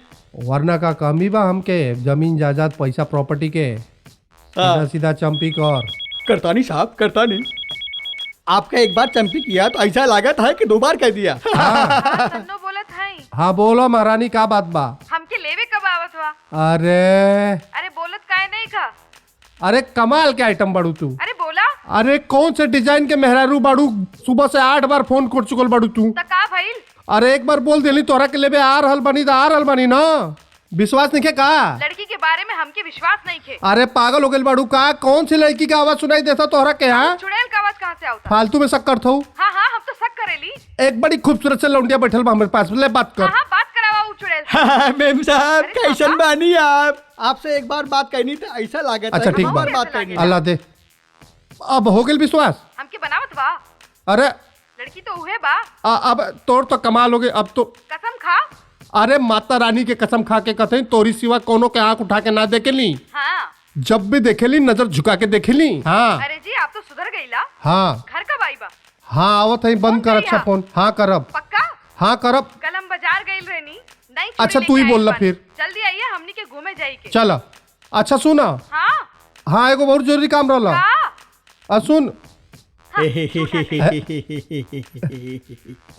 J: वरना का कमी बा हमके जमीन जायदाद पैसा प्रॉपर्टी के। सीधा सीधा चंपी कर।
C: करता नहीं साहब, करता नहीं। आपका एक बार चंपी किया तो ऐसा लागत है कि 2 बार कर दिया।
G: सन्नो बोलत है।
J: हाँ बोलो महारानी, का बात बा?
G: हमके लेवे कब आवत हुआ?
J: अरे
G: बोलत काहे नहीं खा?
J: अरे कमाल के आइटम बाड़ू तू।
G: अरे बोला
J: अरे कौन से डिजाइन के मेहरारू बाड़ू? सुबह से 8 बार फोन कर चुकल बाड़ू तू।
G: त का भइल?
J: अरे एक बार बोल देली तोरा के लेबे आ रहल बनी, तो आ रहल बनी ना। विश्वास नहीं के का?
G: लड़की के बारे में हमके विश्वास नहीं खे।
J: अरे पागल हो गइल बाड़ू का? कौन सी लड़की का आवाज सुनाई देता तोहरा के? यहाँ
G: चुड़ैल का आवाज कहाँ से आवता?
J: फालतू में शक करत हूँ।
G: हाँ हाँ हम तो शक करेली।
J: एक बड़ी खूबसूरत से लौंडिया बैठल बा हमारे पास, ले बात कर।
G: हाँ बात करावा उ चुड़ैल से।
C: मेम साहब
G: अरे
C: कैसन
G: पापा?
C: बानी आप? आपसे एक बार बात करनी तो ऐसा लागत
J: अच्छा ठीक बा,
C: बात करनी।
J: अल्लाह दे। अब हो गइल विश्वास?
G: हमके बनावत बा।
J: अरे
G: लड़की तो उहे बा।
J: अब तोर तो कमाल हो गए अब तो।
G: कसम खा।
J: अरे माता रानी के कसम खा के कथे तोरी सिवा कोनो के आंख उठा के ना देखेली।
G: हाँ
J: जब भी देखेली नजर झुका के देखेली। हाँ
G: अरे जी आप तो सुधर गईला।
J: हाँ
G: घर कब आई बा?
J: हाँ आवत है, बंद कर
G: फोन
J: अच्छा
G: करिया।
J: फोन। हाँ करब,
G: पक्का?
J: हाँ करब।
G: कल हम बाजार गईल रहनी। नहीं
J: अच्छा, तू ही बोल ला फिर।
G: जल्दी आइए, हमनी के घूमे जाई के।
J: चल अच्छा सुना।
G: हाँ
J: हाँ एगो बहुत जरूरी काम रहला।
G: का?
J: सुन।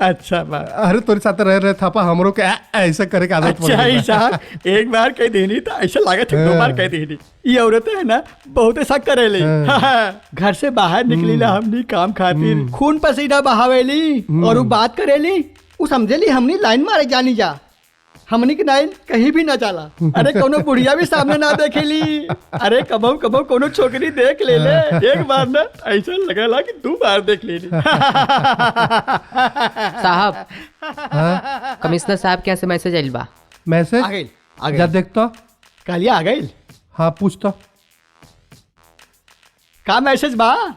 C: अच्छा बा।
J: अरे तोरे साथ रह रहे थापा हमरो के ऐसा करे के आदत पड़
C: अच्छा ही
J: गई बा।
C: साहब एक बार कह देनी तो ऐसा लागत है 2 बार कह देनी। ये औरतें है ना बहुत शक करेली। घर से बाहर निकली ला हमनी काम खातिर, खून पसीना बहावेली और वो बात करेली। वो समझेली हमनी लाइन मारे जानी जा, हमनी के लाइन कहीं भी ना चला। अरे कोनो बुढ़िया भी सामने ना देखेली। अरे कबो कबो कोनो छोकरी देख ले एक बार ना ऐसा लगेला कि 2 बार देख लेली।
K: साहब कमिश्नर साहब के यहाँ से मैसेज आइल बा।
J: मैसेज
C: आ गई
J: जा देख तो।
C: कालिया आ गई।
J: हाँ पूछ तो।
C: का मैसेज बा?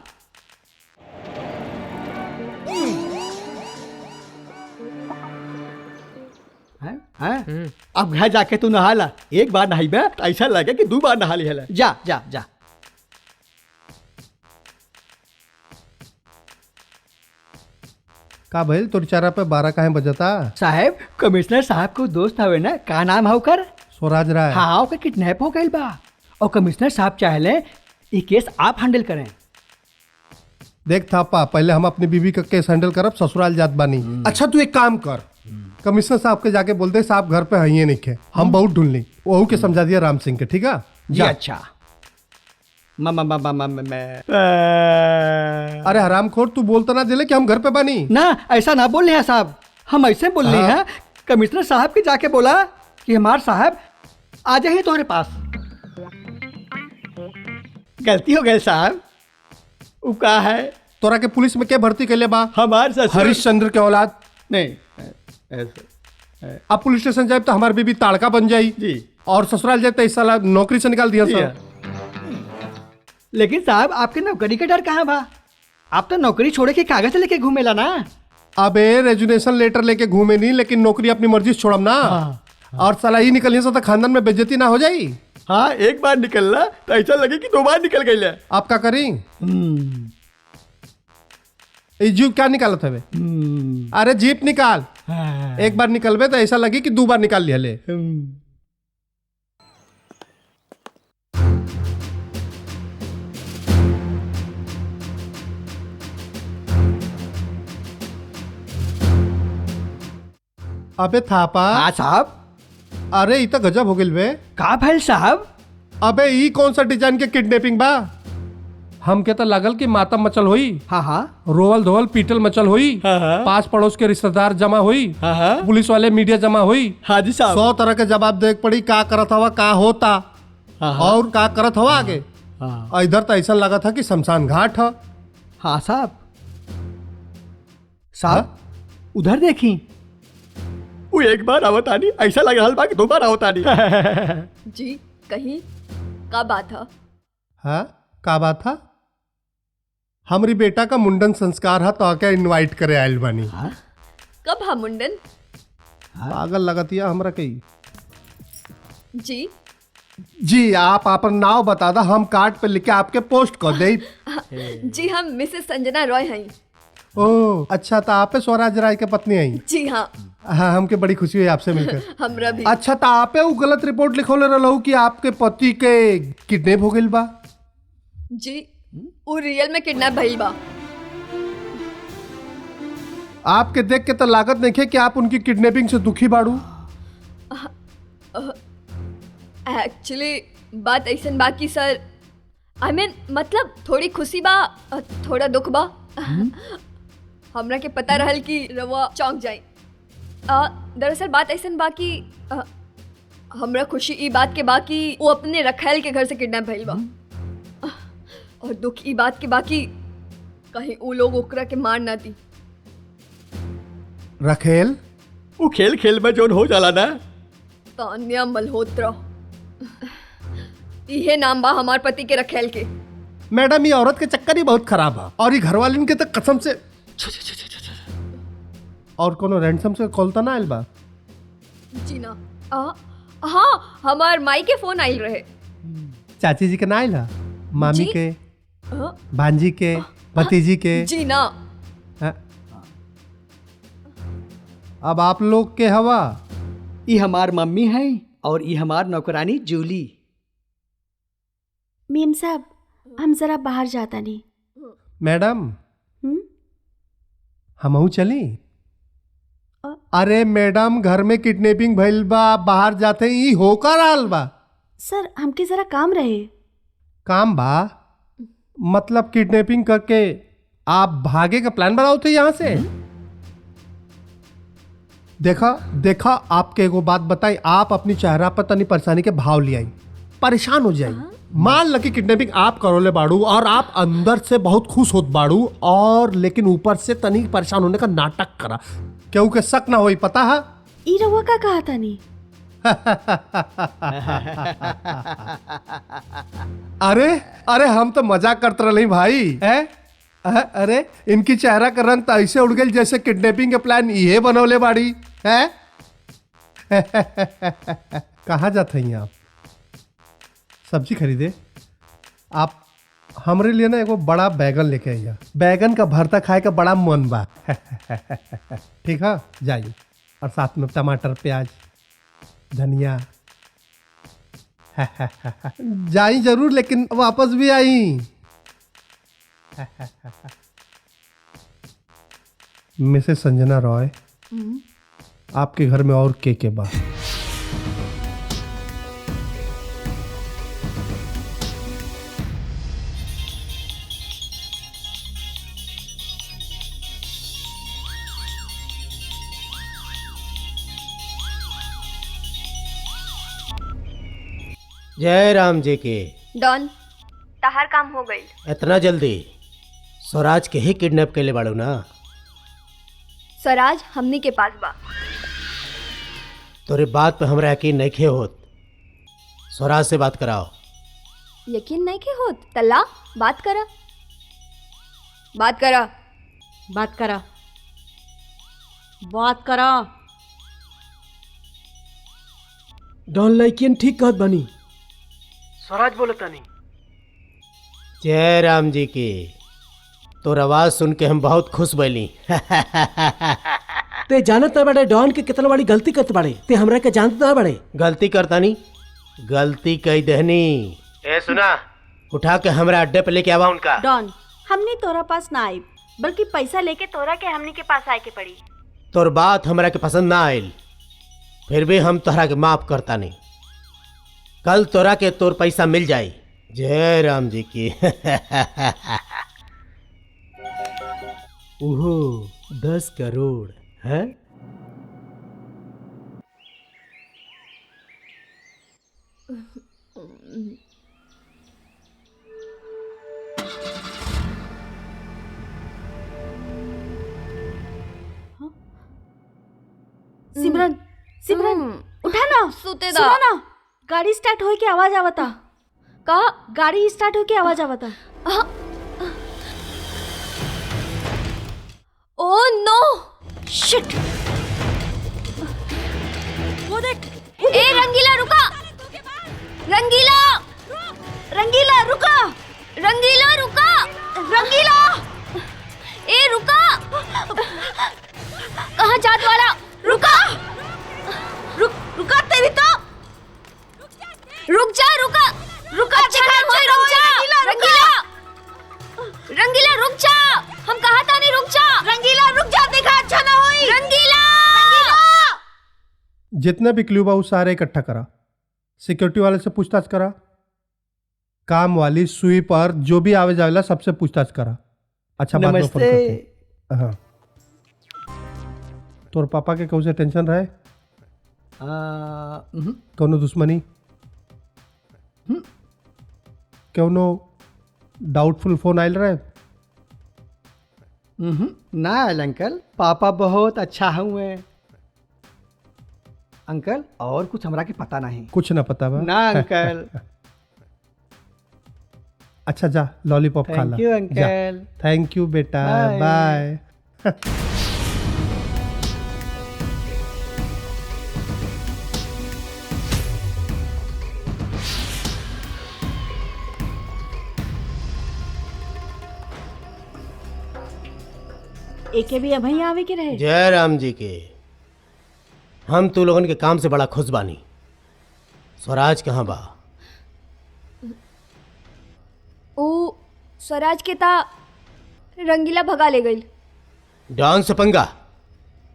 C: अब घर जाके तू नहा ला। एक बार नहाई बे तो ऐसा लगे कि 2 बार नहा लिया। जा जा जा।
J: का भइल तोर चारा पे 12 काहे बजता?
C: साहब कमिश्नर साहब को दोस्त हवे ना, का नाम है ओकर?
J: स्वराज राय।
C: हाँ ओकर किडनैप हो गई बा और कमिश्नर साहब चाहले ये केस आप हैंडल करें।
J: देख थापा पहले हम अपनी बीवी का केस हैंडल करब, ससुराल जात बानी। अच्छा तू एक काम कर, कमिश्नर साहब के जाके बोल दे साहब घर पे है नहीं खे, हम बहुत ढूंढ ली। वहू के समझा दिया राम सिंह के। ठीक है
C: जी अच्छा।
J: अरे हरामखोर तू बोलता ना दिले कि हम घर पे बानी।
C: ना ऐसा ना बोल रहे हैं साहब, हम ऐसे बोल रहे हैं। कमिश्नर साहब के जाके बोला कि हमारे साहब आ जाइए तुम्हारे पास। गलती हो गई साहब, वो कहा है
J: तोरा के पुलिस में के भर्ती कैले बा?
H: हमार ससुर
J: हरिश्चंद्र के औलाद।
H: नहीं ऐसे
J: अब पुलिस स्टेशन जाए तो हमार बीबी ताड़का बन जाई
H: जी।
J: और ससुराल जाए तो इस साल नौकरी से निकाल दिया
H: जी
J: सर।
H: हाँ। लेकिन साहब आपके नौकरी का डर कहाँ बा? आप तो नौकरी छोड़े के कागज लेके घूमेला ना।
J: अबे रेजुनेशन लेटर लेके घूमे नहीं, लेकिन नौकरी अपनी मर्जी से छोड़म ना। और साला ही निकलिए तो खानदान में बेइज्जती ना हो जाई।
H: हाँ, एक बार निकलना तो ऐसा लगे कि 2 बार निकल गई।
J: आप क्या करी? जीप क्या निकालत हवे? अरे जीप निकाल। एक बार निकलबे तो ऐसा लगी कि 2 बार निकाल लिया ले। अबे थापा।
H: हाँ साहब।
J: अरे ई तो गजब हो गइल बे।
H: का भइल साहब?
J: अबे ई कौन सा डिजाइन के किडनैपिंग बा? हमके तो लागल कि मातम मचल हुई।
H: हाँ हाँ
J: रोवल धोवल पीटल मचल हुई।
H: हाँ।
J: पास पड़ोस के रिश्तेदार जमा हुई।
H: हाँ।
J: पुलिस वाले मीडिया जमा हुई।
H: हाँ जी साहब।
J: 100 तरह के जवाब देख पड़ी, का करत हवा, का होता और का करत हवा आगे। और इधर तो ऐसा लगा था कि शमशान घाट है।
H: हाँ साहब। साहब उधर देखी, वो एक बार आवतानी ऐसा लग रहा बा कि 2 बार आवतानी।
A: जी कहीं का बात था?
J: हाँ का बात था? हमारी बेटा का मुंडन संस्कार है तो क्या इनवाइट करे आयल बानी।
A: कब हा मुंडन?
J: पागल लगतिया हमरा कई।
A: जी
J: जी आप अपन नाव बता दा, हम कार्ड पे लिख के आपके पोस्ट कर दे।
A: जी हम मिसेस संजना रॉय हैं।
J: ओह अच्छा, तो आप स्वराज राय के पत्नी आई?
A: जी हाँ।
J: हाँ हमके बड़ी खुशी हुई आपसे मिलकर।
A: हमरा भी।
J: अच्छा, तो आपे वो गलत रिपोर्ट लिखोले रहलहू कि आपके पति के किडनैप हो गइल बा?
A: जी वो रियल में किडनैप भइल बा।
J: आपके देख के तो लागत नहीं है कि आप उनकी किडनैपिंग से दुखी बाड़ू।
A: एक्चुअली बात ऐसन बा कि सर आई मीन मतलब थोड़ी खुशी बा, थोड़ा दुख बा। हमरा के पता रहल कि रवा चौंक जाई। दरअसल बात ऐसन बा कि हमरा खुशी ई बात के बा कि वो अपने रखैल के घर से किडनैप भइल बा, और दुख ई बात के बा कि कहीं वो लोग ओकरा के मार ना दी।
J: रखेल
H: वो खेल खेल में जोन हो जाला ना।
A: तान्या मल्होत्रा इहे नाम बा हमार पति के रखेल के।
J: मैडम ये औरत के चक्कर ही बहुत खराब है, और ये घरवालिन के तो कसम से। और कोनो रैंसम से कॉल तो ना आइल बा?
A: जी ना। हाँ हमार माई के फोन आइल रहे।
J: चाची जी के ना आइल है? मामी
A: जी?
J: के, भांजी के, भतीजी के?
A: जी ना।
J: अब आप लोग के हवा?
H: ये हमार मम्मी है और ये हमार नौकरानी जूली।
B: मेम साहब हम जरा बाहर जाता नहीं।
J: मैडम हमहू चली? अरे मैडम घर में किडनैपिंग भइल बा, बाहर जाते ही होकर आल बा।
B: सर हमके जरा काम रहे।
J: काम बा? मतलब किडनैपिंग करके आप भागे का प्लान बनाओ थे यहाँ से? देखा देखा आपके एगो बात बताई, आप अपनी चेहरा पर तनी परेशानी के भाव ले आई, परेशान हो जाई। मान ल कि किडनैपिंग आप करोले बाड़ू और आप अंदर से बहुत खुश होत बाड़ू, और लेकिन ऊपर से तनी परेशान होने का नाटक करा, क्यों के शक ना होई, पता है?
B: ई रवा का कहा था नहीं।
J: अरे अरे हम तो मजाक करते रहे भाई है? अरे इनकी चेहरा का रंग तो ऐसे उड़ गई जैसे किडनैपिंग के प्लान ये बनौले बाड़ी है। कहाँ जाते हैं आप? सब्जी खरीदे? आप हमरे लिए ना एगो बड़ा बैगन लेके आइए, बैगन का भरता खाए का बड़ा मन बा। ठीक है जाइए, और साथ में टमाटर प्याज धनिया। जाई जरूर लेकिन वापस भी आई। मिसेस संजना रॉय, आपके घर में और के बा?
D: जय राम जी के।
A: डॉन
I: तहार काम हो गई।
D: इतना जल्दी? स्वराज के ही किडनैप कैले बाड़ू ना?
A: स्वराज हमनी के पास बा।
D: तोरे बात पे हमरा यकीन नहीं खे होत। स्वराज से बात कराओ।
A: यकीन नहीं के होत तल्ला बात करा। बात करा।
B: बात करा, बात करा।
D: डॉन लाइकियन ठीक कहत बनी। स्वराज बोलता नहीं। जय राम जी की। तोर आवाज सुन के हम बहुत खुश बैली। ते जानत ना बड़े डॉन के कितना बड़ी गलती करते बड़े। ते हमरा के जानत ना बड़े। गलती करता नहीं, गलती कही दहनी। ए सुना, उठा के हमरा अड्डे पे लेके आवा उनका।
B: डॉन, हमने तोरा पास ना आई, बल्कि पैसा लेके तोरा के हमनी के पास आए के पड़ी।
D: तोर बात हमरा के पसंद ना आयल, फिर भी हम तोहरा के माफ करता नहीं। कल तोरा के तोर पैसा मिल जाई। जय राम जी की। ओहो 10 करोड़ है?
B: सिमरन, सिमरन उठा ना,
A: सुते दा।
B: सुनो ना, गाड़ी स्टार्ट होए के आवाज आवता।
A: का
B: गाड़ी स्टार्ट होए के आवाज आवता।
A: ओ नो
B: शिट, वो देख।
A: ए रंगीला रुका। रंगीला
B: रंगीला रुका,
A: रंगीला रुका।
B: रंगीला
A: ए रुका। कहाँ जात वाला? रुका।
B: रुका तेरी तो।
A: रुक जा। रुका रुका। अच्छा नहीं होए, रुक जा। रंगीला रंगीला रुक जा। हम कहा था नहीं, रुक जा।
B: रंगीला रुक जा, देखा अच्छा ना होई।
A: रंगीला
J: जितने भी क्लू बा वो सारे इकट्ठा करा। सिक्योरिटी वाले से पूछताछ करा, काम वाली स्वीपर जो भी आवे जावेला सबसे पूछताछ करा। अच्छा बात में फोन करते। हाँ, तोर पापा के कहू से टेंशन रहे? कौनो दुश्मनी? कौनो डाउटफुल फोन आयल रहे?
H: ना आयल अंकल, पापा बहुत अच्छा हुए अंकल। और कुछ हमरा के पता नहीं।
J: कुछ ना पता बा
H: ना अंकल।
J: अच्छा जा लॉलीपॉप खा ला।
H: Thank you uncle.
J: Thank you बेटा,
H: Bye.
J: बाय।
B: एके भी अभी आवे के रहे।
D: जय राम जी के। हम तू लोगन के काम से बड़ा खुश बानी। स्वराज कहाँ बा?
A: ओ स्वराज के ता रंगीला भगा ले गई।
D: डॉन से पंगा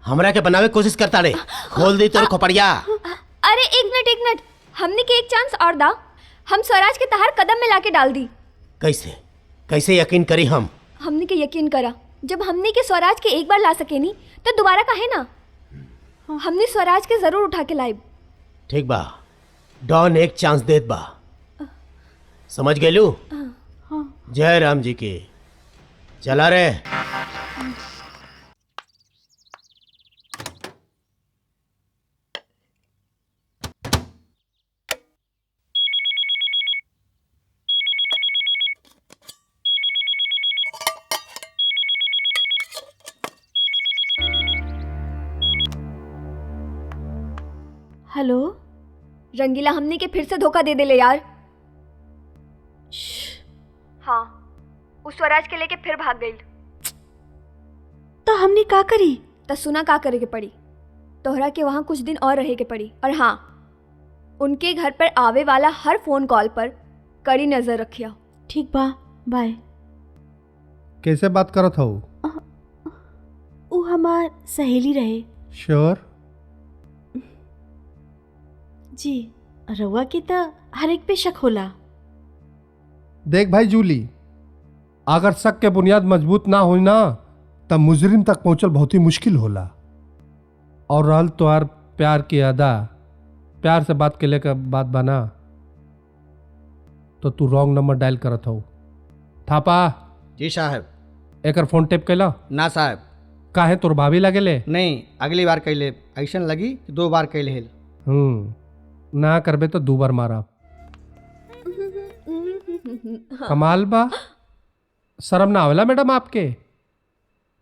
D: हमरा के बनावे कोशिश करता रे। खोल दी तोर खोपड़िया।
A: अरे एक मिनट, हमने के एक चांस और दा। हम स्वराज के तहार कदम में लाके डाल दी।
D: कैसे कैसे यकीन करी हम?
A: हमने के यकीन करा, जब हमने के स्वराज के एक बार ला सके नहीं तो दोबारा काहे ना। हमने स्वराज के जरूर उठा के लाइब।
D: ठीक बा, डॉन एक चांस देत बा। समझ गेलू? जय राम जी के। चला रे।
B: हेलो,
A: रंगीला हमने के फिर से धोखा दे ले यार। हाँ, उस स्वराज के लेके फिर भाग गई।
B: तो हमने का करी?
A: तो सुना का करे के पड़ी। तोहरा के वहाँ कुछ दिन और रहे के पड़ी। और हाँ, उनके घर पर आवे वाला हर फोन कॉल पर कड़ी नजर रखिया।
B: ठीक बा, बाय।
J: कैसे बात करत हो?
B: वो हमार सहेली रहे।
J: श्योर?
B: जी, रउआ के तो हर एक पे शक होला।
J: देख भाई जूली, अगर शक के बुनियाद मजबूत ना हो ना तब मुजरिम तक पहुंचल बहुत ही मुश्किल होला। और रहल तोहार प्यार की अदा, प्यार से बात के लेकर बात बना तो तू रॉन्ग नंबर डायल करत हो। थापा
C: जी साहब।
J: एकर फोन टेप कैला?
C: ना साहब।
J: काहे तोर भाभी लगेले?
C: नहीं, अगली बार कैले ऐसा लगी कि 2 बार कैले हेल।
J: ना करबे तो 2 बार मारा। कमाल बा, शर्म ना आवेला मैडम आपके?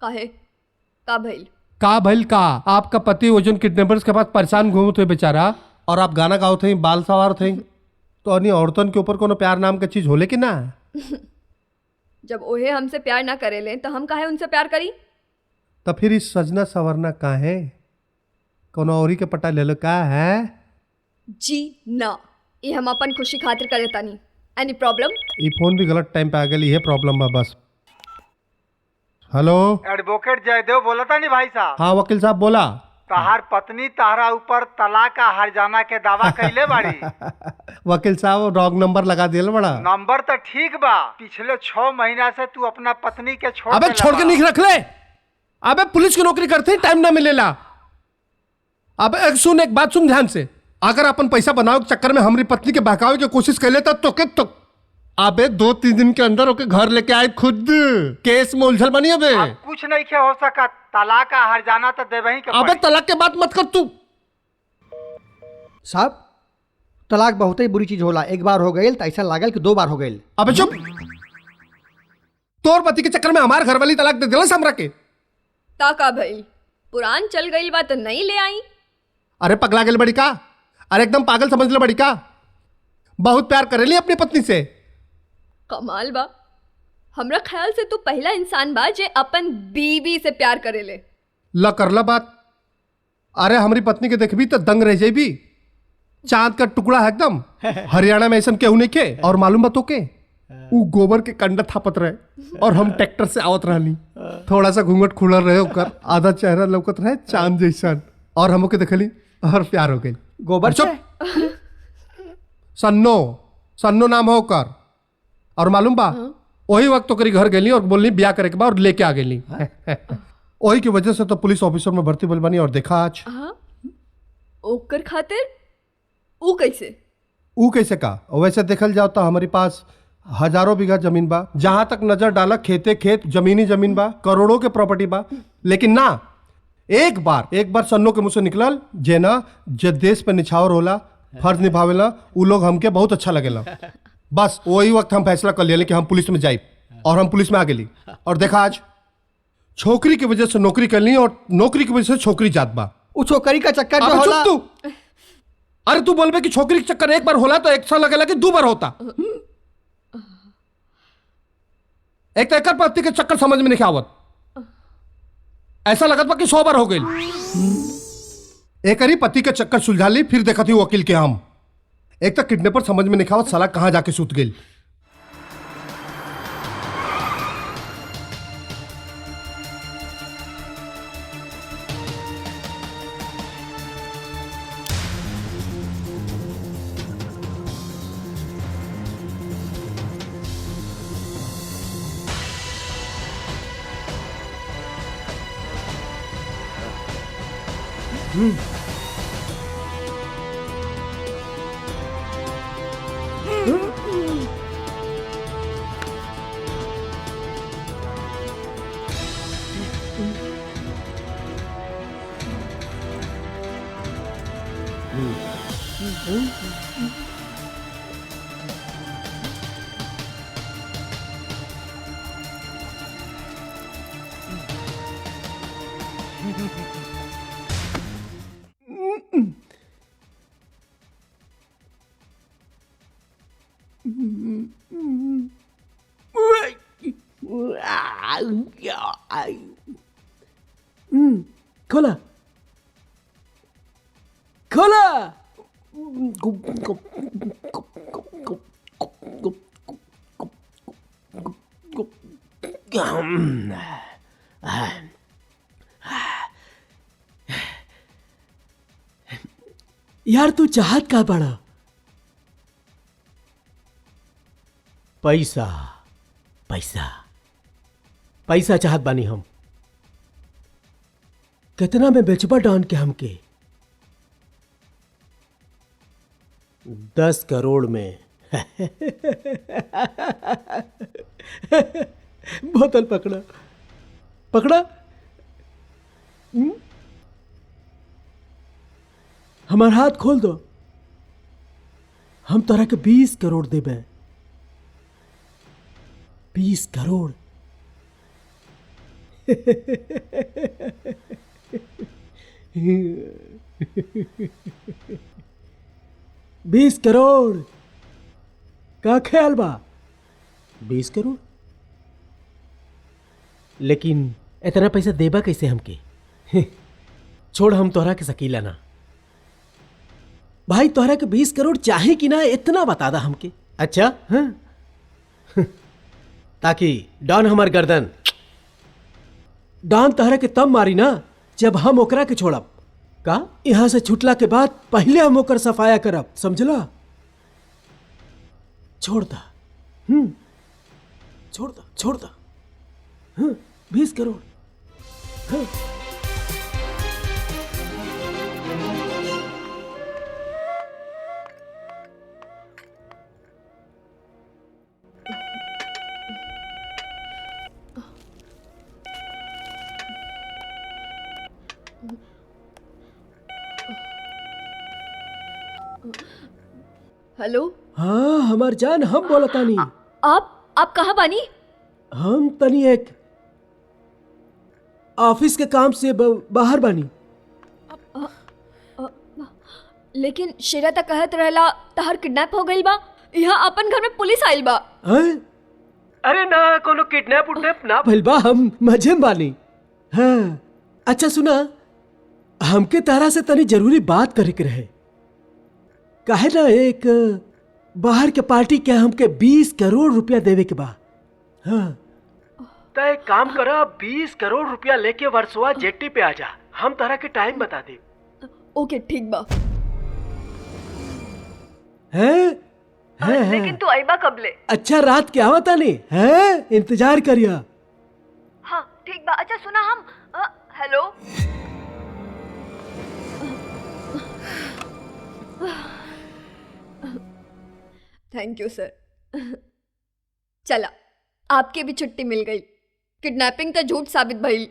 A: काहे का भइल?
J: का भइल का? आपका पति ओजन किडनैपर्स के पास परेशान घूमत हुए बेचारा, और आप गाना गाओ थे, बाल सवार थे, तो अन्य औरतन के ऊपर कोनो प्यार नाम का चीज होले कि ना?
A: जब ओहे हमसे प्यार ना करेले तो हम काहे उनसे प्यार करी?
J: तो फिर इस सजना सवरना काहे? कोनो औरी के पटा ले लो का है?
A: जी ना, ये हम अपन खुशी खातिर करे तानी। एनी प्रॉब्लम?
J: ये फोन भी गलत टाइम पे आ गई, ये प्रॉब्लम बा बस। हेलो,
L: एडवोकेट जयदेव बोला था नहीं भाई साहब?
J: हाँ वकील साहब बोला।
L: तहार पत्नी तहरा ऊपर तलाक का हर्जाना के दावा कैले बाड़ी।
J: वकील साहब रॉन्ग नंबर लगा दिया बड़ा।
L: नंबर तो ठीक बा, पिछले 6 महीना से तू अपना पत्नी के छोड़
J: अबे छोड़ के नहीं रख ले। अबे पुलिस की नौकरी करते टाइम ना मिलेला। अब एक बात सुन ध्यान से, अगर अपन पैसा बनाओ के चक्कर में हमारी पत्नी के बहकावे की कोशिश कर लेता तो अबे 2-3 दिन के अंदर ओके घर लेके आए, खुद केस में उलझल बनी। अबे
L: कुछ नहीं के हो सका, तलाक का हर्जाना तो देवही के।
J: अबे तलाक के बात मत कर तू।
C: साहब तलाक बहुत ही बुरी चीज होला। एक बार हो गई तो ऐसा लागल कि 2 बार हो गई।
J: अबे चुप, तोर पति के चक्कर में हमारे घर वाली तलाक दे दिला हमरा के।
A: ताका भइल, पुरान चल गई बात नहीं ले आई।
J: अरे पगला गेल बड़ी का? अरे एकदम पागल समझ ले बड़ी का? बहुत प्यार करेली अपनी पत्नी से।
A: कमाल बा, हमरा ख्याल से तू पहला इंसान बा जे अपन बीवी से प्यार करेले।
J: ला करला बात। अरे हमारी पत्नी के देखबी तो दंग रह जाबी, चांद का टुकड़ा है एकदम। हरियाणा में ऐसा केहू नहीं के। और मालूम बतो के वो गोबर के कंडा थापत रहे और हम ट्रैक्टर से आवत रहनी। थोड़ा सा घूंघट खुला रहे होकर, आधा चेहरा लौकत रहे चांद जैसा, और हमो के देखली और प्यार हो गई।
C: गोबर
J: चुप। सन्नो नाम हो कर। और मालूम बा वही वक्त तो करी घर गेली और बोलनी ब्याह करे के बाद और लेके आ गेली। वही की वजह से तो पुलिस ऑफिसर में भर्ती बोल बनी। और देखा आज
A: ओकर खातिर ऊ कैसे
J: का? वैसे देखल जाओ तो हमारे पास हजारों बीघा जमीन बा, जहां तक नजर डाला खेते खेत, जमीनी जमीन बा, करोड़ों के प्रॉपर्टी बा। लेकिन ना, एक बार सन्नो के मुंह से निकलल जे ना जे देश पे निछावर होला, फर्ज निभावेला, उ लोग हमके बहुत अच्छा लगेला। बस वही वक्त हम फैसला कर लिया कि हम पुलिस में जाए, और हम पुलिस में आ गेली। और देखा आज छोकरी की वजह से नौकरी कर ली, और नौकरी की वजह से छोकरी जात बा।
C: वो छोकरी का चक्कर जो होला।
J: तू अरे तू बोलबे कि छोकरी के चक्कर एक बार होला तो एक साल लगेला कि 2 बार होता। एक तो एकर पति के चक्कर समझ में नहीं आवत, ऐसा लगत बा कि 100 बार हो गई। एक ही पति के चक्कर सुलझा ली, फिर देखा थी वकील के हम। एक तो किडनैपर समझ में नहीं आवत, साला कहां जाके सूत गई।
D: खोला खोला। यार तू चाहत का बड़ा? पैसा पैसा पैसा चाहत बानी हम। कितना में बेचबा डान के हमके? 10 करोड़ में। बोतल पकड़ा। पकड़ा। हमार हाथ खोल दो, हम तोरा के 20 करोड़ देबे। 20 करोड़। 20 करोड़ का ख्याल बा? 20 करोड़। लेकिन इतना पैसा देबा कैसे हमके? छोड़, हम तोहरा के सकीला ना। भाई तोहरा के 20 करोड़ चाहे कि ना, इतना बता दा हमके। अच्छा हाँ ताकि डॉन हमार गर्दन, डॉन तोहरा के तब मारी ना जब हम ओकरा के छोड़ब। का यहां से छुटला के बाद पहले हम ओकर सफाया करब, समझला? छोड़ दा। छोड़ दा, छोड़ दा। 20 करोड़। हाँ।
A: हेलो।
D: हाँ हमार जान, हम बोलतानी।
A: आप कहाँ बानी?
D: हम तनी एक ऑफिस के काम से बाहर बानी।
A: लेकिन शेरा तक कहत रहला तहर किडनैप हो गई बा, यहाँ अपन घर में पुलिस आइल बा।
D: अरे ना, कोनो किडनैप उडनैप ना भइल बा, हम मजे में बानी। हाँ अच्छा सुना, हमके तारा से तनी जरूरी बात करे के रहे। काहे ना एक बाहर के पार्टी के हमके 20 करोड़ रुपया देवे के बा। हाँ तो एक काम करा, 20 करोड़ रुपया लेके वर्सोवा जेटी पे आ जा, हम तारा के टाइम बता दे।
A: ओके ठीक बा।
D: है
A: लेकिन तू आइबा कबले?
D: अच्छा रात के आवता नहीं है, इंतजार करिया।
A: हाँ ठीक बा। अच्छा सुना, हम हेलो। थैंक यू सर। चला, आपके भी छुट्टी मिल गई। किडनैपिंग तो झूठ साबित भइल।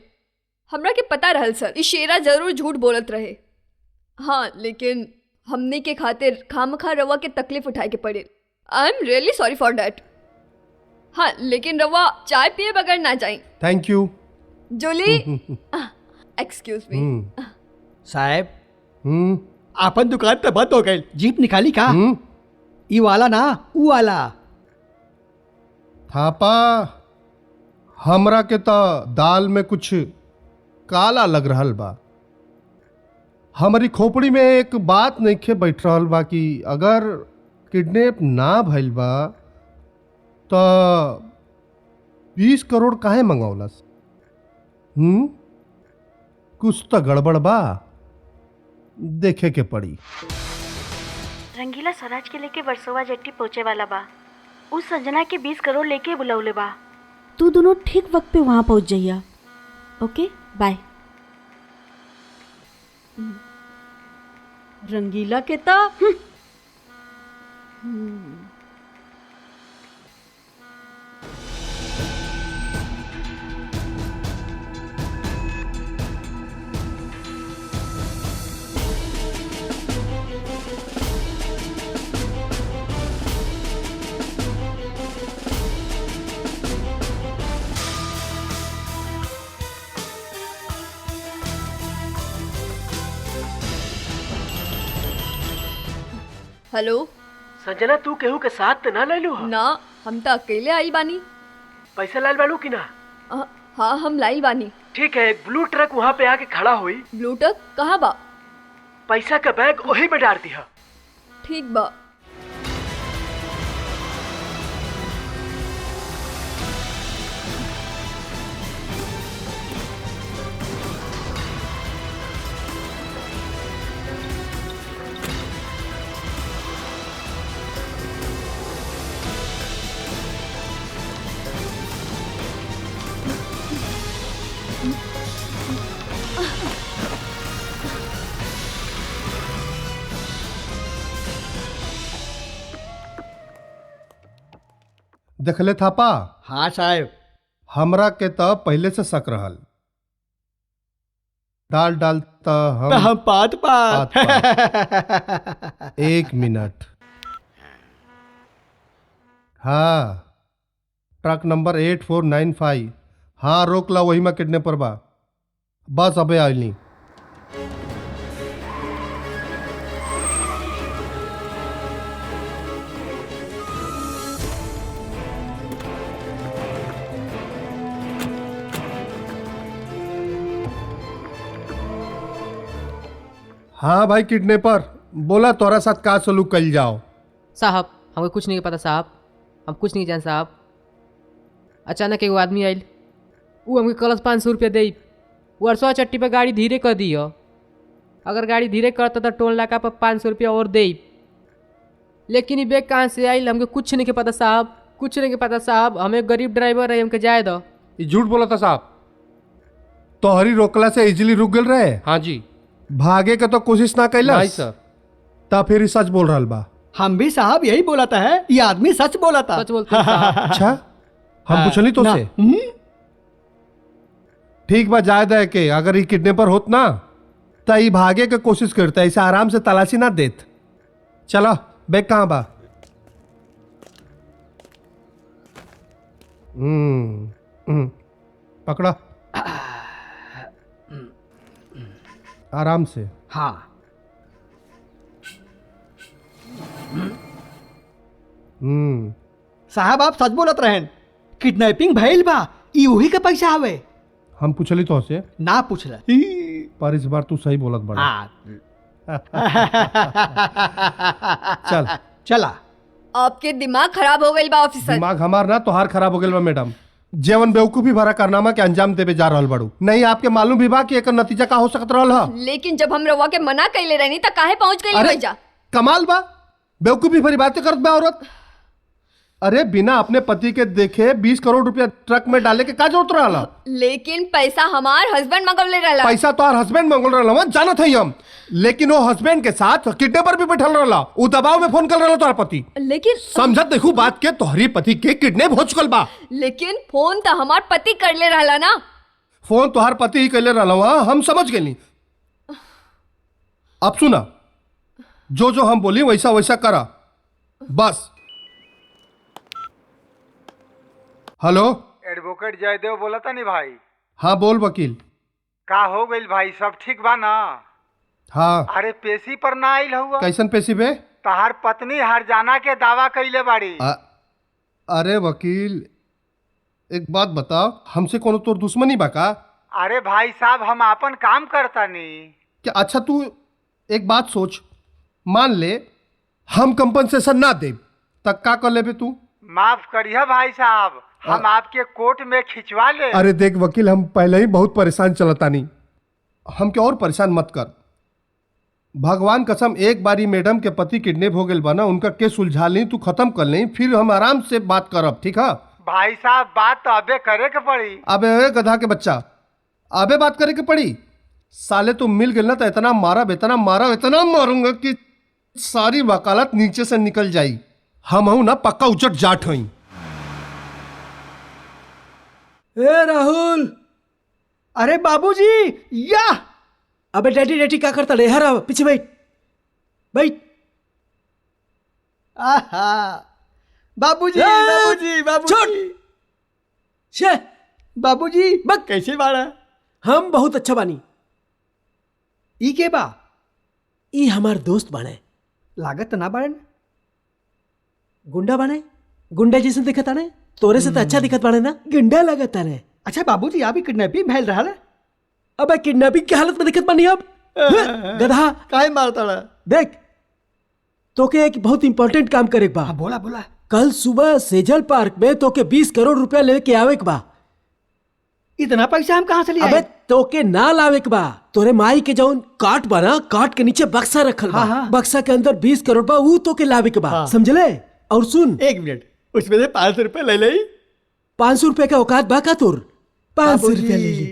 A: हमरा के पता रहल सर, ई शेरा जरूर झूठ बोलत रहे। हाँ लेकिन हमने के खातिर खामखा रवा के तकलीफ उठाए के पड़े। I am really sorry for that. हाँ लेकिन रवा चाय पिए बगैर ना जाए।
J: Thank you
A: Julie. Excuse me.
H: साहब आपन दुकान तो बंद हो गई, जीप निकाली का? ई वाला ना, ऊ वाला।
J: थापा, हमरा के तो दाल में कुछ काला लग रहल बा। हमारी खोपड़ी में एक बात नइखे बैठ रहल बा कि अगर किडनैप ना भइल बा तो 20 करोड़ काहे मंगौलस? कुछ तो गड़बड़ बा, देखे के पड़ी।
B: रंगीला स्वराज के लेके वर्सोवा जेट्टी पहुंचे वाला बा। उस संजना के 20 करोड़ लेके बुलाउले बा। तू दोनों ठीक वक्त पे वहां पहुंच जाइया। ओके बाय। रंगीला के ता
A: हेलो।
D: संजना, तू केहू के साथ तो ना ले लू?
A: ना, हम तो अकेले आई बानी।
D: पैसा लाल बालू की ना?
A: हाँ हम लाई बानी।
D: ठीक है, एक ब्लू ट्रक वहाँ पे आके खड़ा हुई।
A: ब्लू ट्रक कहाँ बा?
D: पैसा का बैग वही में डाल दिया।
A: ठीक बा।
J: देखले थापा?
H: हाँ साहब।
J: हमरा के तो पहले से शक रहल डाल डालता हम
H: पात
J: पात पात। 1 मिनट। हाँ, ट्रक नंबर 8495। हाँ, रोक ला, वही में किडनैपर बा। बस अबे आइली। हाँ भाई किडनैपर, बोला तोरा साथ का सलूक कल जाओ।
K: साहब हमको कुछ नहीं पता साहब, हम कुछ नहीं जान साहब। अचानक एगो आदमी आयल, वो हमके कलस 500 रुपया दे। वो 800 चट्टी पर गाड़ी धीरे कर दियो। अगर गाड़ी धीरे करता तो टोल नाका पर 500 रुपया और दे। लेकिन ये बैग कहाँ से आयल हमके कुछ नहीं के पता साहब, कुछ नहीं के पता साहब। हमें गरीब ड्राइवर है, हमके जाए दो।
J: ये झूठ बोला था साहब। तोहरी रोकला से इजीली रुक गल रहे। हाँ जी। भागे के तो कोशिश ना कैला। नहीं सर। ता फिर सच बोल रहा बा।
H: हम भी साहब यही बोला था है, ये आदमी सच बोला था।
K: सच बोलते हैं साहब।
J: अच्छा, हम पूछली तो से। ठीक बा, जाए दे के अगर ये किडनैपर होत ना तो ये भागे के कोशिश करता, इसे आराम से तलाशी ना देत। चला, बैग कहाँ बा? पकड़ा आराम से।
H: हाँ। साहब आप सच बोलत रहें, किडनैपिंग भइल बा, ई वही का पैसा हवे।
J: हम पूछली तो से
H: ना पूछला,
J: पर इस बार तू सही बोलत बड़ा। चल
H: चला।
A: आपके दिमाग खराब हो गई बा ऑफिसर।
J: दिमाग हमार ना तोहार खराब हो गया बा मैडम। जेवन बेवकूफी भरा कारनामा के अंजाम देवे जा रहल बड़ू। नहीं आपके मालूम भी बा कि एकर नतीजा का हो सकत रहल ह।
A: लेकिन जब हम रवा के मना कैले रहनी त काहे पहुंच गई भैया?
J: कमाल बा, बेवकूफी भरी बातें करत बा औरत। अरे बिना अपने पति के देखे 20 करोड़ रुपया ट्रक में डाले के का जरूरत रहला?
A: लेकिन पैसा हमार हस्बैंड मंगवले रहला।
J: पैसा तो हर हस्बैंड मंगल रहला, जानत हई हम। लेकिन वो हस्बैंड के साथ किडनैपर भी बैठल रहला। वो दबाव में फोन कर रहला तोहर पति।
A: लेकिन
J: समझत देखू बात के, तोहरी पति के किडनैप हो चुकल बा।
A: लेकिन फोन तो हमार पति करले रहला ना।
J: फोन तोहर पति ही कैले रहला, हम समझ गेली। अब सुना, जो जो हम बोली वैसा वैसा करा बस। हेलो,
L: एडवोकेट जयदेव बोला था नहीं भाई?
J: हाँ बोल वकील।
L: का हो गई भाई, सब ठीक बा ना?
J: हाँ।
L: अरे पेशी पर ना आइल हुआ?
J: कैसन पेशी बे?
L: तहार पत्नी हरजाना के दावा कैले बाड़ी।
J: अरे वकील एक बात बताओ, हमसे कोनो तोर दुश्मनी बा का?
L: अरे भाई साहब हम अपन काम करता नहीं
J: क्या? अच्छा तू एक बात सोच, मान ले हम कंपनसेशन ना दे तब का कर लेबे तू?
L: माफ करिए भाई साहब, हम आपके कोर्ट में खिंचवा ले।
J: अरे देख वकील, हम पहले ही बहुत परेशान चलतानी, हम क्या और परेशान मत कर। भगवान कसम, एक बारी मैडम के पति किडनैप हो गए बना, उनका केस सुलझा ली, तू खत्म कर ली, फिर हम आराम से बात करब, ठीक है?
L: भाई साहब बात तो अबे करे के पड़ी।
J: अबे गधा के बच्चा, अबे बात करे के पड़ी। साले तू मिल गए ना तो इतना मारूंगा कि सारी वकालत नीचे से निकल जाई। हम हूं ना पक्का उचट जाट हई।
D: ए राहुल।
H: अरे बाबूजी, या
D: अबे डैडी डैडी क्या करता रे? हरा पीछे बैठ बैठ।
H: आहा बाबूजी बाबूजी बाबूजी
D: छे
H: बाबूजी बक कैसे बाड़ा?
D: हम बहुत अच्छा बानी।
H: ई के बा?
D: ई हमार दोस्त बाने।
H: लागत ना बाड़न?
D: गुंडा बाने, गुंडा जैसे दिखत आने, तोरे से तो अच्छा दिखत बाने ना, गुंडा लगत आने।
H: अच्छा बाबूजी, आप ही किडनैपिंग भइल रहल?
D: अबे किडनैपिंग के हालत में दिखत बानी अब? गधा
H: काहे मारता रहा?
D: देख तोके एक बहुत इंपॉर्टेंट काम करे बा।
H: बोला बोला।
D: कल सुबह सेजल पार्क में तोके 20 करोड़ रुपया लेके आवे के बा।
H: इतना पैसा हम कहाँ से लिए?
D: अबे तोके ना लावे के बा, तोरे माई के जौन काट बा ना, काट के नीचे बक्सा रखल बा।
H: हाँ।
D: बक्सा के अंदर 20 करोड़ बा, वो तोके लावे के बा।
H: हाँ।
D: समझले? और सुन,
H: एक मिनट, उसमें से 500 रुपए ले ले।
D: 500 रुपए का औकात बा का तोर? 500 रुपया ले ले।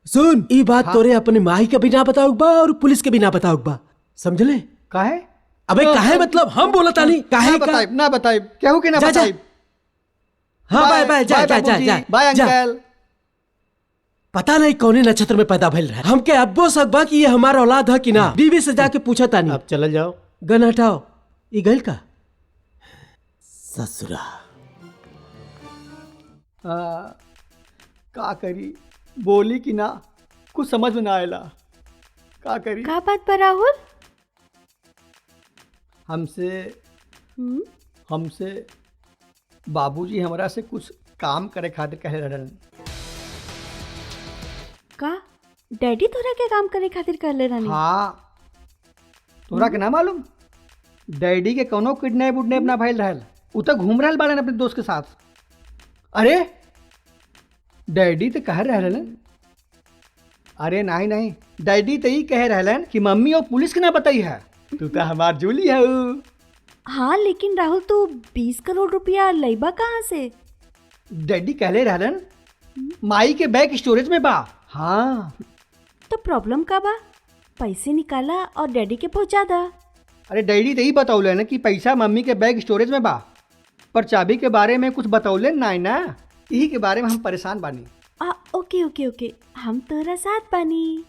D: सुन, ई बात तोरे अपने माई के भी ना बताओ बा और पुलिस के भी ना बताओ बा। समझले?
H: काहे?
D: अबे काहे मतलब हम बोलता नहीं काहे का?
H: ना बताइब केहू के ना बताइब।
D: हाँ बाय बाय, जा जा जा जा
H: बाय अंकल।
D: पता नहीं कौने नक्षत्र में पैदा भइल रहा हमके अब्बो सकबा कि ये हमारा औलाद है कि ना। बीवी से जाके पूछा तानी। अब चल जाओ, गन हटाओ। ई गइल का ससुरा।
H: का करी, बोली कि ना, कुछ समझ में ना आएला। का करी?
B: का बात पर राहुल?
H: हमसे बाबूजी हमरा से कुछ काम करे खातिर कहे रहलन।
B: का डैडी तोरा के काम करे खातिर कर ले रहनी?
H: हाँ, तोरा के ना मालूम? डैडी के कोनो किडनैप उडनैप ना भइल रहल। उ तो घूम रहल बाड़न अपने दोस्त के साथ। अरे डैडी तो कह रहलन। अरे नहीं, डैडी तो ही कह रहलन कि मम्मी और पुलिस के ना बताई है। तू तो हमार जूली है।
B: हाँ, लेकिन राहुल तू 20 करोड़ रुपया लैबा कहाँ से?
H: डैडी कहले रहलन माई के बैग स्टोरेज में बा। हाँ,
B: तो प्रॉब्लम का बा? पैसे निकाला और डैडी के पहुंचा दा।
H: अरे डैडी तो ही बतौले ना कि पैसा मम्मी के बैग स्टोरेज में बा, पर चाबी के बारे में कुछ बतौले ना। यही के बारे में हम परेशान बानी।
B: ओके, हम तोरा साथ बानी।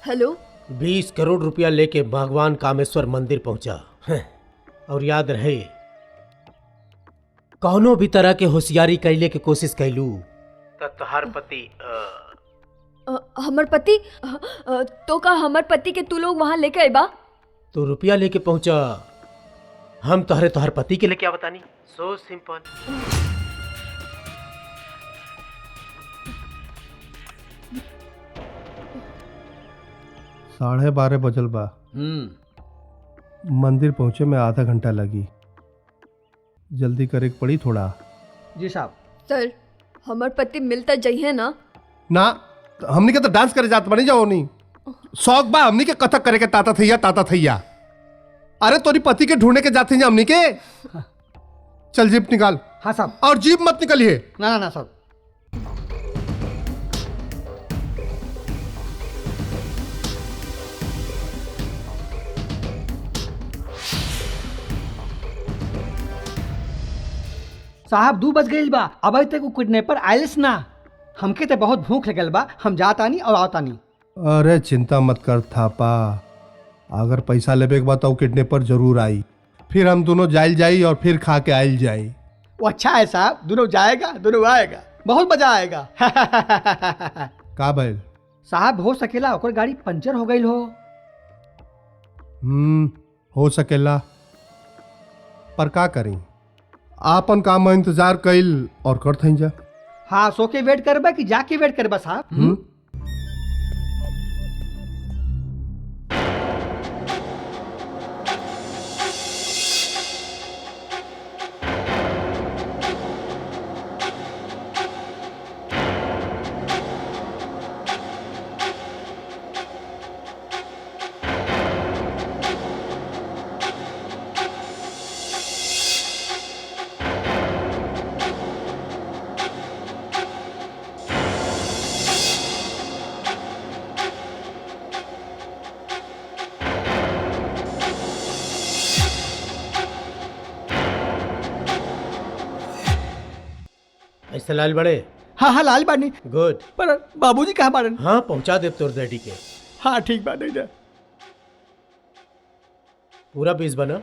A: हेलो।
D: 20 करोड़ रुपया लेके भगवान कामेश्वर मंदिर पहुंचा। और याद रहे, कौनो भी तरह के होशियारी कैले के कोशिश कैलू त तोहार पति
A: हमर पति तो का हमर पति के तू लोग वहां लेके आइबा?
D: तो रुपया लेके पहुंचा, हम तोहर पति के लेके आवतानी। So simple.
J: 12:30 बजल बा। मंदिर पहुंचे में आधा घंटा लगी। जल्दी करे के पड़ी थोड़ा।
H: जी साहब।
A: सर, हमर पति मिलता जइहे ना?
J: ना, हमनी के तो डांस करे जात बनी जाओ नहीं। शौक बा हमनी के कथक करे के ताता थैया। अरे तोरी पति के ढूंढने के जाते हैं हमनी के। चल जीप निकाल।
H: हाँ साहब।
J: और जीप मत निकलिए।
H: ना साहब। साहब 2 बज गई बा, अभी तक वो किडनैपर आयलिस ना। हमके तो बहुत भूख लगल बा, हम जातानी और आवतानी।
J: अरे चिंता मत कर थापा, अगर पैसा लेबे के बाद तो किडनैपर जरूर आई, फिर हम दोनों जाइल जाई और फिर खा के आइल जाई।
H: वो अच्छा है साहब, दोनों जाएगा दोनों आएगा, बहुत मजा आएगा।
J: का बैल
H: साहब हो सकेला ओकर गाड़ी पंचर हो गई हो।
J: हो सकेला, पर का करी, आपन काम में इंतजार कइल और कर थई जा।
H: हाँ, सो के वेट करबा कि जाके वेट करबा साहब?
D: ऐसे लाल बड़े?
H: हाँ लाल बानी।
D: गुड।
H: पर बाबूजी कहाँ बाड़न?
D: हाँ, पहुंचा दे तोर डैडी के।
H: हाँ ठीक बात है।
D: पूरा 20 बना?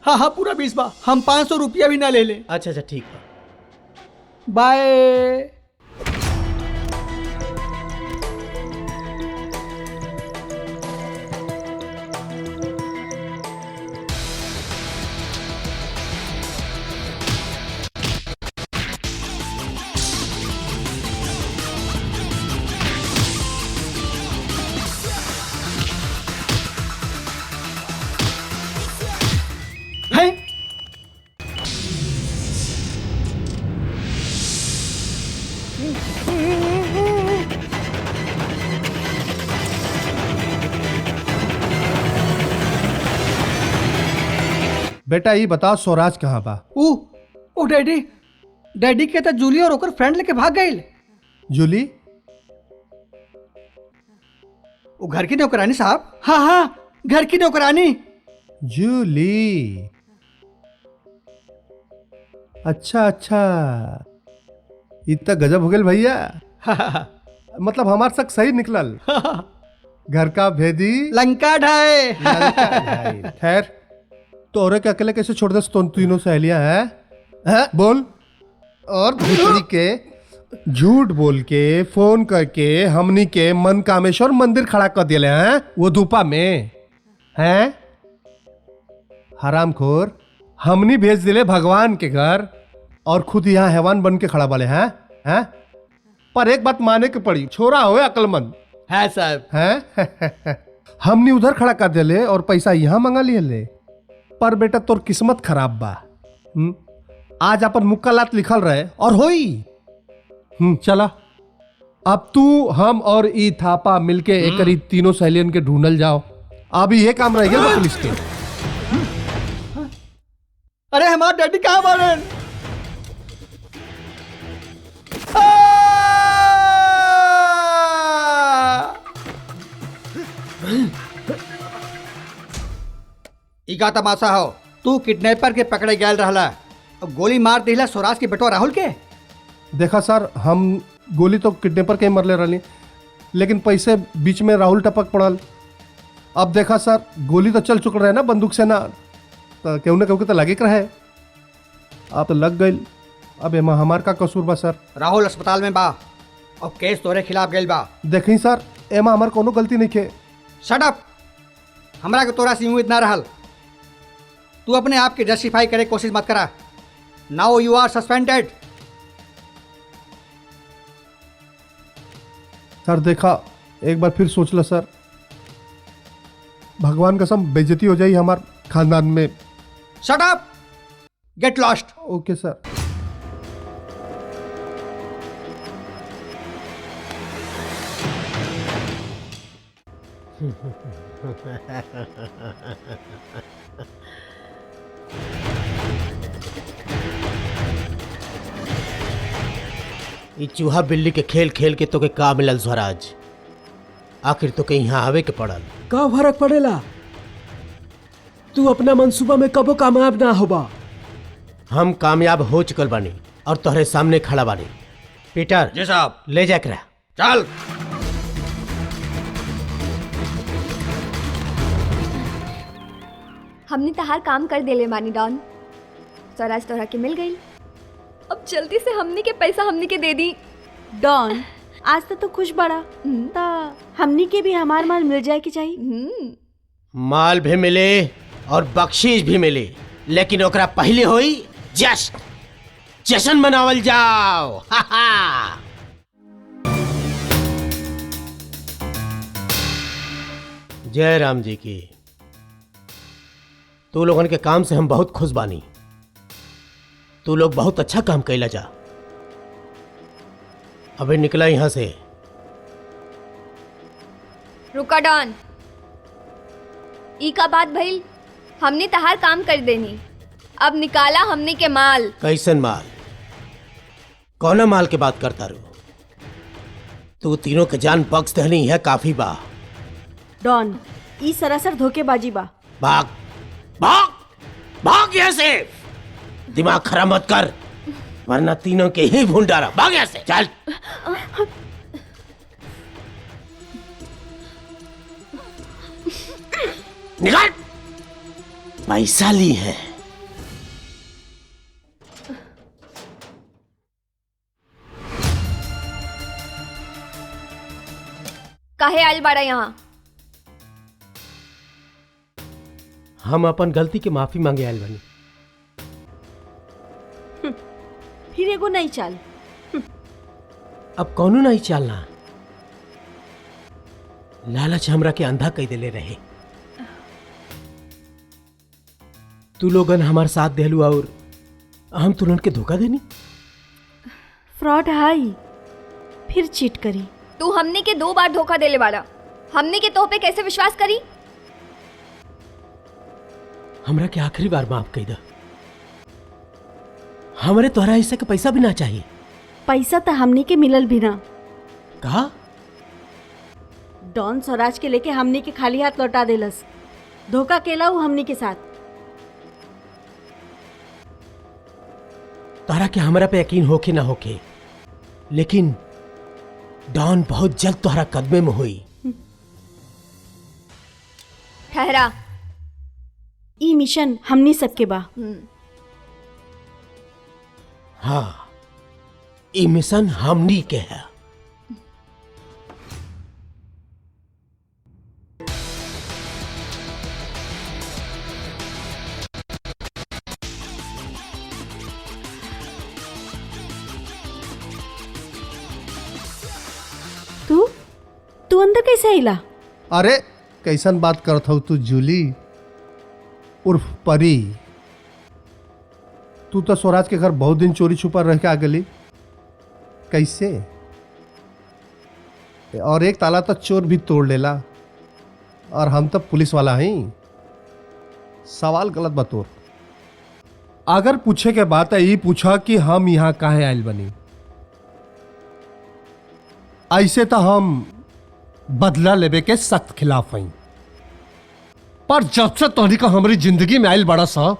H: हाँ पूरा 20 बा। हम 500 रुपया भी ना ले ले।
D: अच्छा ठीक बा।
H: बाय।
J: बेटा ये बताओ स्वराज कहाँ बा?
H: ओ डैडी, डैडी कहता जूली और ओकर फ्रेंड लेके भाग गई।
J: जूली?
H: वो घर की नौकरानी साहब। हाँ हाँ, घर की नौकरानी।
J: जूली, अच्छा अच्छा, इतना गजब हो गया भैया। मतलब हमार शक सही निकलल। घर का भेदी
H: लंका ढाए।
J: खैर, तो औरे के अकेले कैसे छोड़ दे? तीनों सहेलियां हैं? बोल। और दूसरी के झूठ बोल के फोन करके हमनी के मन कामेश्वर मंदिर खड़ा कर दिले हैं वो धूपा में हैं? हरामखोर, हमनी भेज दिले भगवान के घर और खुद यहाँ हैवान बन के खड़ा वाले हैं? पर एक बात माने के पड़ी, छोरा होए अक्लमंद
H: है साहब।
J: हैं? हमनी उधर खड़ा कर दिले और पैसा यहाँ मंगा लिए ले। पर बेटा तोर किस्मत खराब बा। आज अपन मुक्का लात लिखल रहे और होई। चला, अब तू हम और ई थापा मिलके एकरी तीनों सहेलियन के ढूंढल जाओ। अब ये काम रह गया पुलिस के।
H: अरे हमारे डैडी कहाँ बाड़न?
C: इका तमाशा हो, तू किडनैपर के पकड़े गया रहला, अब गोली मार दिला स्वराज के बेटो राहुल के।
J: देखा सर, हम गोली तो किडनैपर के मरले रही, लेकिन पैसे बीच में राहुल टपक पड़ल। अब देखा सर, गोली तो चल चुक रहे ना बंदूक से ना, तो केहू न केहू तो लगे के रहे। आप तो लग गई। अब एमा हमार का कसूर बा सर?
C: राहुल अस्पताल में बा और केस तोरे खिलाफ गइल बा।
J: देखी सर, एमा हमार कोनो गलती नहीं के।
C: शट अप, हमरा के तोरा से उम्मीद ना रहल। तू अपने आप के जस्टिफाई करे कोशिश मत करा। नाउ यू आर सस्पेंडेड।
J: सर देखा, एक बार फिर सोच लो सर, भगवान कसम बेइज्जती हो जाई हमार खानदान में।
C: Shut up, get lost.
J: Okay sir.
D: ई चूहा बिल्ली के खेल खेल के तो के का मिलल स्वराज? आखिर तो के यहाँ आवे के पड़ल।
M: का फर्क पड़ेला? तू अपना मंसूबा में कबो कामयाब ना होबा।
D: हम कामयाब हो चुकल बानी और तोहरे सामने खड़ा बानी। पीटर
C: जी साहब।
D: ले जा कर
C: चल।
A: हमने तहार काम कर देले मानी डॉन। स्वराज तोहरा के मिल गई, अब जल्दी से हमनी के पैसा हमनी के दे दी।
B: डॉन, आज तो खुश बड़ा, ता हमनी के भी हमार माल मिल जाए के चाहिए।
D: माल भी मिले और बख्शीश भी मिले, लेकिन ओकरा पहले होई जश्न मनावल जाओ। हा हा। जय राम जी की। तू लोगन के काम से हम बहुत खुश बानी। तू लोग बहुत अच्छा काम कैला जा। अबे निकला यहां से।
A: रुका डॉन, ई का बात भइल? हमने तहार काम कर देनी, अब निकाला हमने के माल।
D: कैसन माल? कौना माल के बात करता रू? तू तीनों के जान बख्श दहनी है काफी बा।
B: डॉन, ई सरासर धोखेबाजी बा।
D: भाग भाग भाग यहाँ से। दिमाग खराब मत कर, वरना तीनों के ही भून डाला। भाग यहाँ से, चल। निकाल। पैसा ली है।
A: काहे आयल बाड़ा यहाँ?
D: हम अपन गलती के माफी मांगे आयल बनी।
B: फिर एगो नहीं चाल।
D: अब कौनो नहीं चलना। लालच हमरा के अंधा कह देले रहे। तू लोगन हमार साथ देलू और हम तुरंत के धोखा देनी।
B: फ्रॉड हाई, फिर चीट करी।
A: तू हमने के 2 बार धोखा देले बाड़ा, हमने के तोह पे कैसे विश्वास करी?
D: हमरा के आखिरी बार माफ कही दा। हमरे तोहरा हिस्से के पैसा भी ना चाहिए।
B: पैसा तो हमनी के मिलल भी ना।
D: कहा?
B: डॉन स्वराज के लेके हमनी के खाली हाथ लौटा देलस। धोखा केला हूँ हमनी के साथ।
D: तोहरा के हमरा पे यकीन होके ना होके, लेकिन डॉन बहुत जल्द तोहरा कदमे में हुई।
A: ठहरा।
B: ई मिशन हमनी सबके बा।
D: हाँ, ई मिशन हमनी के है।
B: तू अंदर कैसे आइला?
J: अरे कैसन बात करत हो तू जूली उर्फ परी। तू तो स्वराज के घर बहुत दिन चोरी छुपा रह के आ गली। कैसे? और एक ताला तो चोर भी तोड़ लेला, और हम तो पुलिस वाला हैं। सवाल गलत बतौर। अगर पूछे के बात है, ये पूछा कि हम यहाँ काहे आयल बनी। ऐसे तो हम बदला लेवे के सख्त खिलाफ हैं, पर जब से तोहरी का हमारी जिंदगी में आयल बड़ा सा,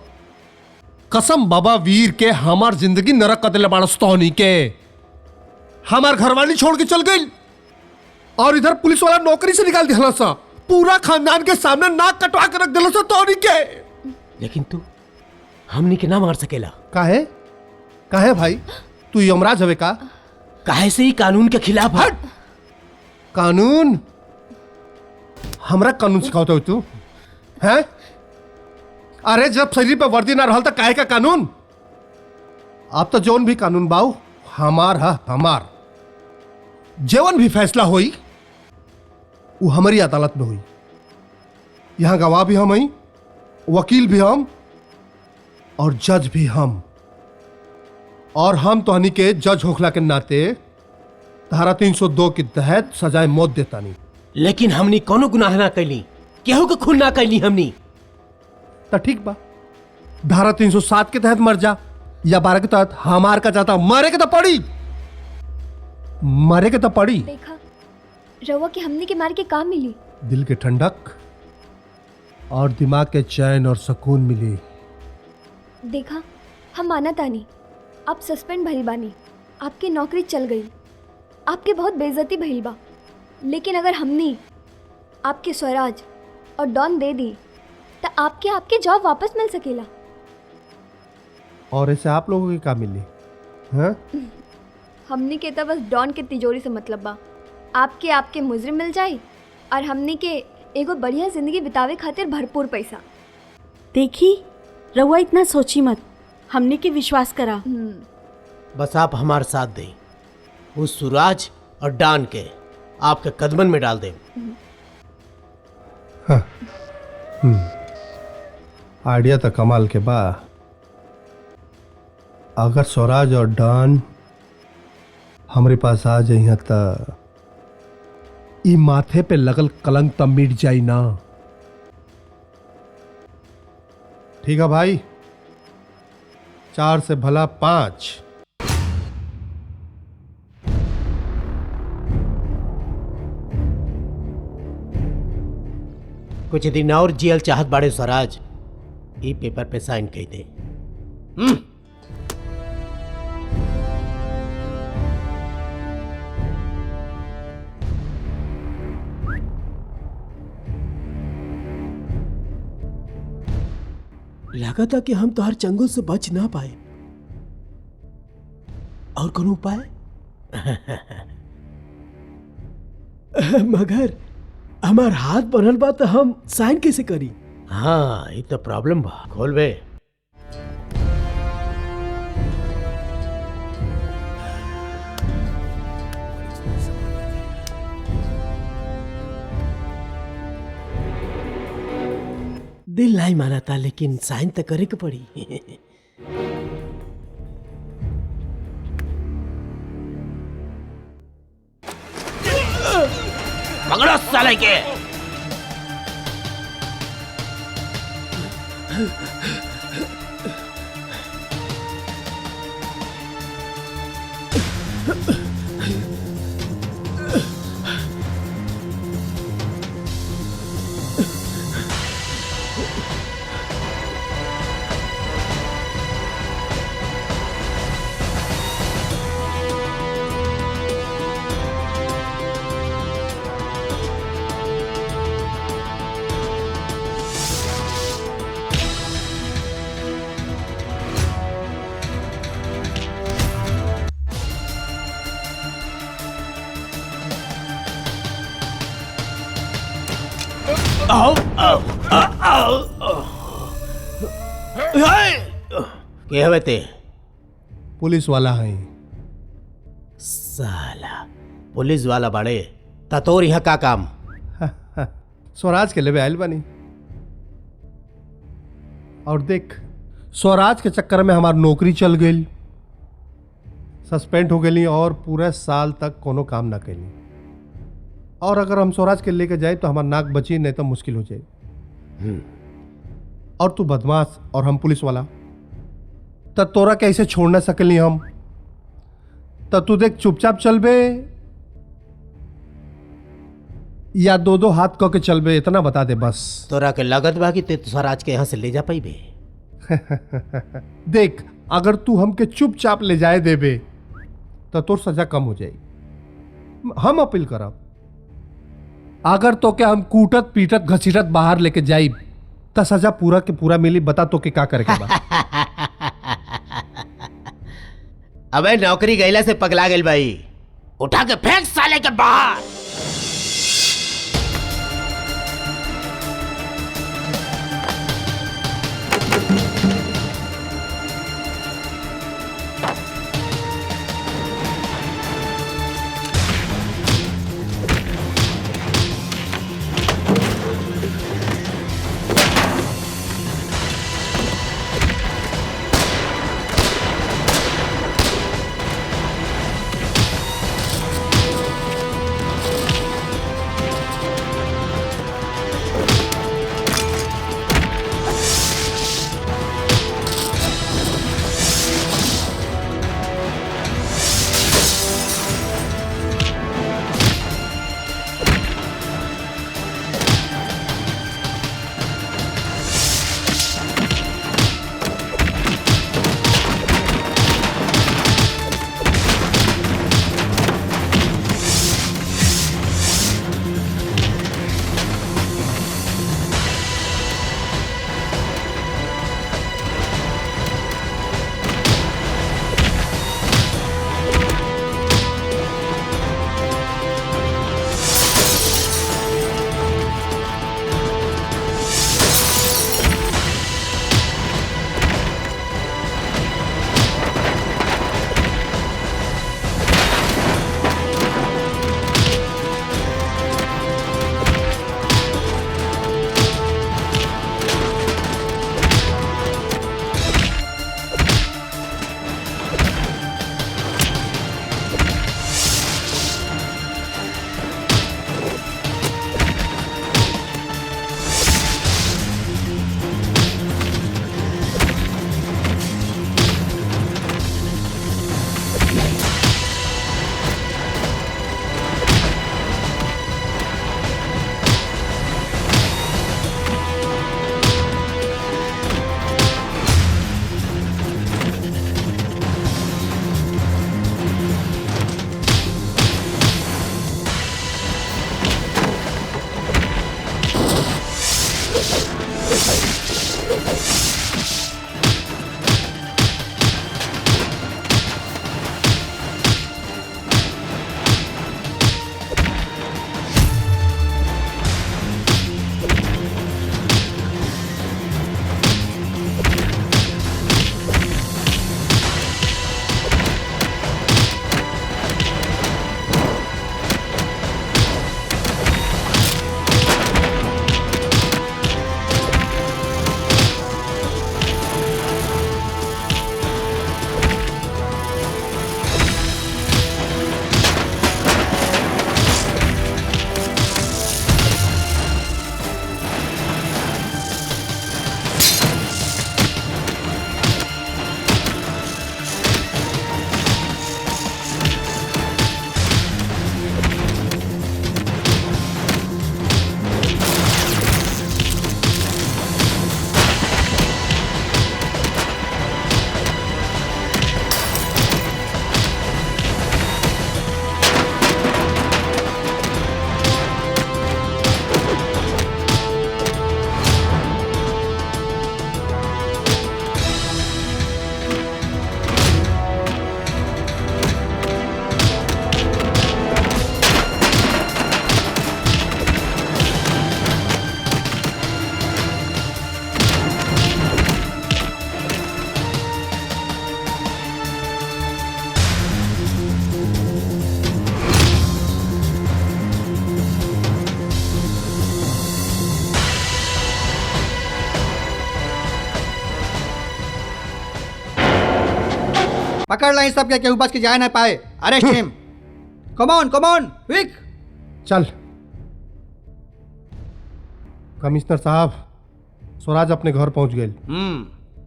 J: कसम बाबा वीर के हमार जिंदगी नरक कर दिले बड़ा तोहनी के। हमार घरवाली छोड़ के चल गई, और इधर पुलिस वाला नौकरी से निकाल दिया सा। पूरा खानदान के सामने नाक कटवा के रख दिला सा तोहनी के।
D: लेकिन तू हमनी के ना मार सकेला।
J: काहे? काहे भाई? तू यमराज हवे का?
D: काहे से ही कानून के खिलाफ है।
J: कानून? हमरा कानून सिखाते हो तू हैं? अरे जब शरीर पे वर्दी ना रहल तो काहे का कानून? आप तो जौन भी कानून बाऊ हमार है, हमार। जेवन भी फैसला होई वो हमारी अदालत में हुई। यहां गवाह भी हम हई, वकील भी हम, और जज भी हम। और हम तोहनी के जज होखला के नाते धारा 302 के तहत सजाए मौत देता नहीं।
D: लेकिन हमनी कोनो गुनाह ना कैली, केहू के खून ना कैली हमनी।
J: तो ठीक बा, धारा 307 के तहत मर जा, या 12 के तहत हमार का जाता मरे के तो पड़ी। मरे के तो पड़ी।
A: देखा रवा के हमने के मार के काम मिली।
J: दिल की ठंडक और दिमाग के चैन और सुकून मिली।
A: देखा हम माना तानी, आप सस्पेंड भइल बानी, आपकी नौकरी चल गई, आपके बहुत बेइज्जती भइल बा। लेकिन अगर हमनी आपके स्वराज और डॉन दे दी तो आपके जॉब वापस मिल सकेला।
J: और ऐसे आप लोगों की क्या मिली? हाँ?
A: हमनी के तो बस डॉन के तिजोरी से मतलब बा। आपके मुजरिम मिल जाए, और हमनी के एगो बढ़िया जिंदगी बितावे खातिर भरपूर पैसा।
B: देखी रउआ इतना सोची मत, हमने के विश्वास करा।
D: बस आप हमारे साथ दें, उस सुराज और डॉन के आपके कदमन में डाल दें।
J: हाँ। आइडिया तो कमाल के बा। अगर स्वराज और डॉन हमारे पास आ जाइए तो ई माथे पे लगल कलंक तब मिट जाई ना। ठीक है भाई, 4 से भला 5।
D: कुछ दिन और जेल चाहत बाड़े स्वराज, ई पेपर पे साइन कर दे।
M: लगा था कि हम तो हर चंगुल से बच ना पाए। और कौन उपाय? मगर हमार हाथ बनल बा तो हम साइन कैसे करी?
D: हाँ, ये तो प्रॉब्लम बा। खोल बे। दिल नहीं माना था, लेकिन साइन तो करे के पड़ी। पकड़ो साले के। के हवे ते?
J: पुलिस वाला है।
D: साला पुलिस वाला बाड़े ता तोर यहाँ का काम?
J: स्वराज के लेवे आयल बनी। और देख, स्वराज के चक्कर में हमार नौकरी चल गई, सस्पेंड हो गई और पूरे साल तक कोनो काम ना कैली। और अगर हम स्वराज के लेके जाए तो हमार नाक बची, नहीं तो मुश्किल हो जाए। और तू बदमाश और हम पुलिस वाला, तब तोरा कैसे छोड़ ना सकली हम? तब तू देख, चुपचाप चलबे या दो दो हाथ कह के चलबे, इतना बता दे बस।
D: तोरा के लागत बा कि ते स्वराज के यहाँ से ले जा पाइबे?
J: देख, अगर तू हमके चुपचाप ले जाए देबे तो तोर सजा कम हो जाई। हम अपील करब। अगर तो के हम कूटत पीटत घसीटत बाहर लेके जाई तो सजा पूरा के पूरा मिली। बता तो के का करे के बा?
D: अबे नौकरी गईला से पगला गेल भाई, उठा के फेंक साले के बाहर।
C: पकड़ ला इन सब के केहू बच के जाए ना पाए। Arrest him. Come on quick.
J: चल। कमिश्नर साहब, स्वराज अपने घर पहुंच गए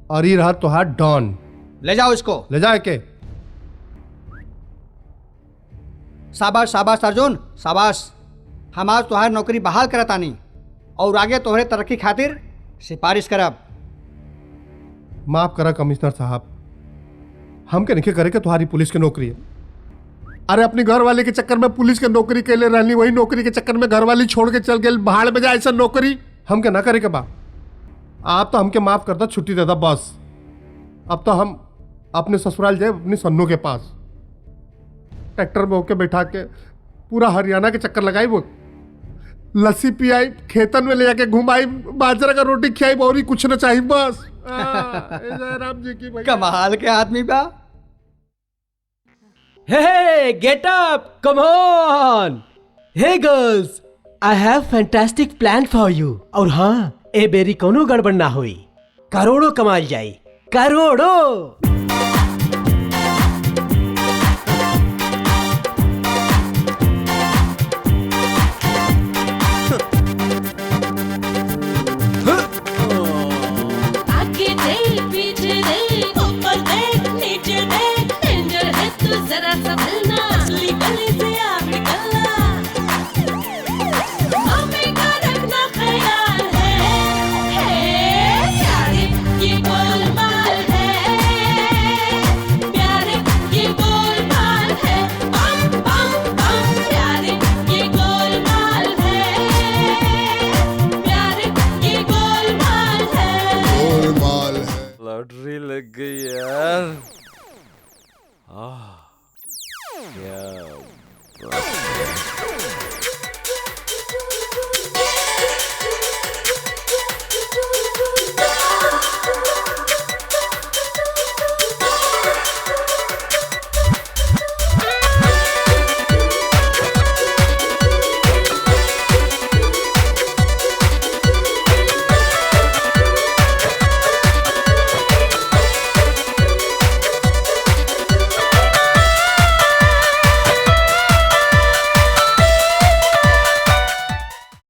J: और ये रहा तुहार डॉन।
C: ले जाओ इसको।
J: ले जाए के।
C: शाबाश शाबाश अर्जुन शाबाश। हम आज तुहार नौकरी बहाल करतानी और आगे तोहरे तरक्की खातिर सिफारिश करब।
J: माफ करा कमिश्नर साहब, हमके नहीं करे के तुम्हारी पुलिस की नौकरी है। अरे अपनी घर वाले के चक्कर में पुलिस के नौकरी के लिए रहनी, वही नौकरी के चक्कर में घर वाली छोड़ के चल गए भाड़ में जाए। ऐसा नौकरी हमके ना करे के बा। आप तो हमके माफ कर दो, छुट्टी दे दो बस। अब तो हम अपने ससुराल जाए अपनी सन्नू के पास। ट्रैक्टर में होके बैठा के पूरा हरियाणा के चक्कर लगाई, वो लस्सी पियाई, खेतन में ले जाके घुमाई, बाजरा का रोटी खियाई, और ही कुछ ना चाहिए बस। राम जी की
C: कमाल के आदमी बा।
M: Hey, get up! Come on! Hey girls, I have fantastic plan for you. और हाँ, ए बेरी कोनो गड़बड़ ना हुई, करोड़ों कमाल जाई, करोड़ों।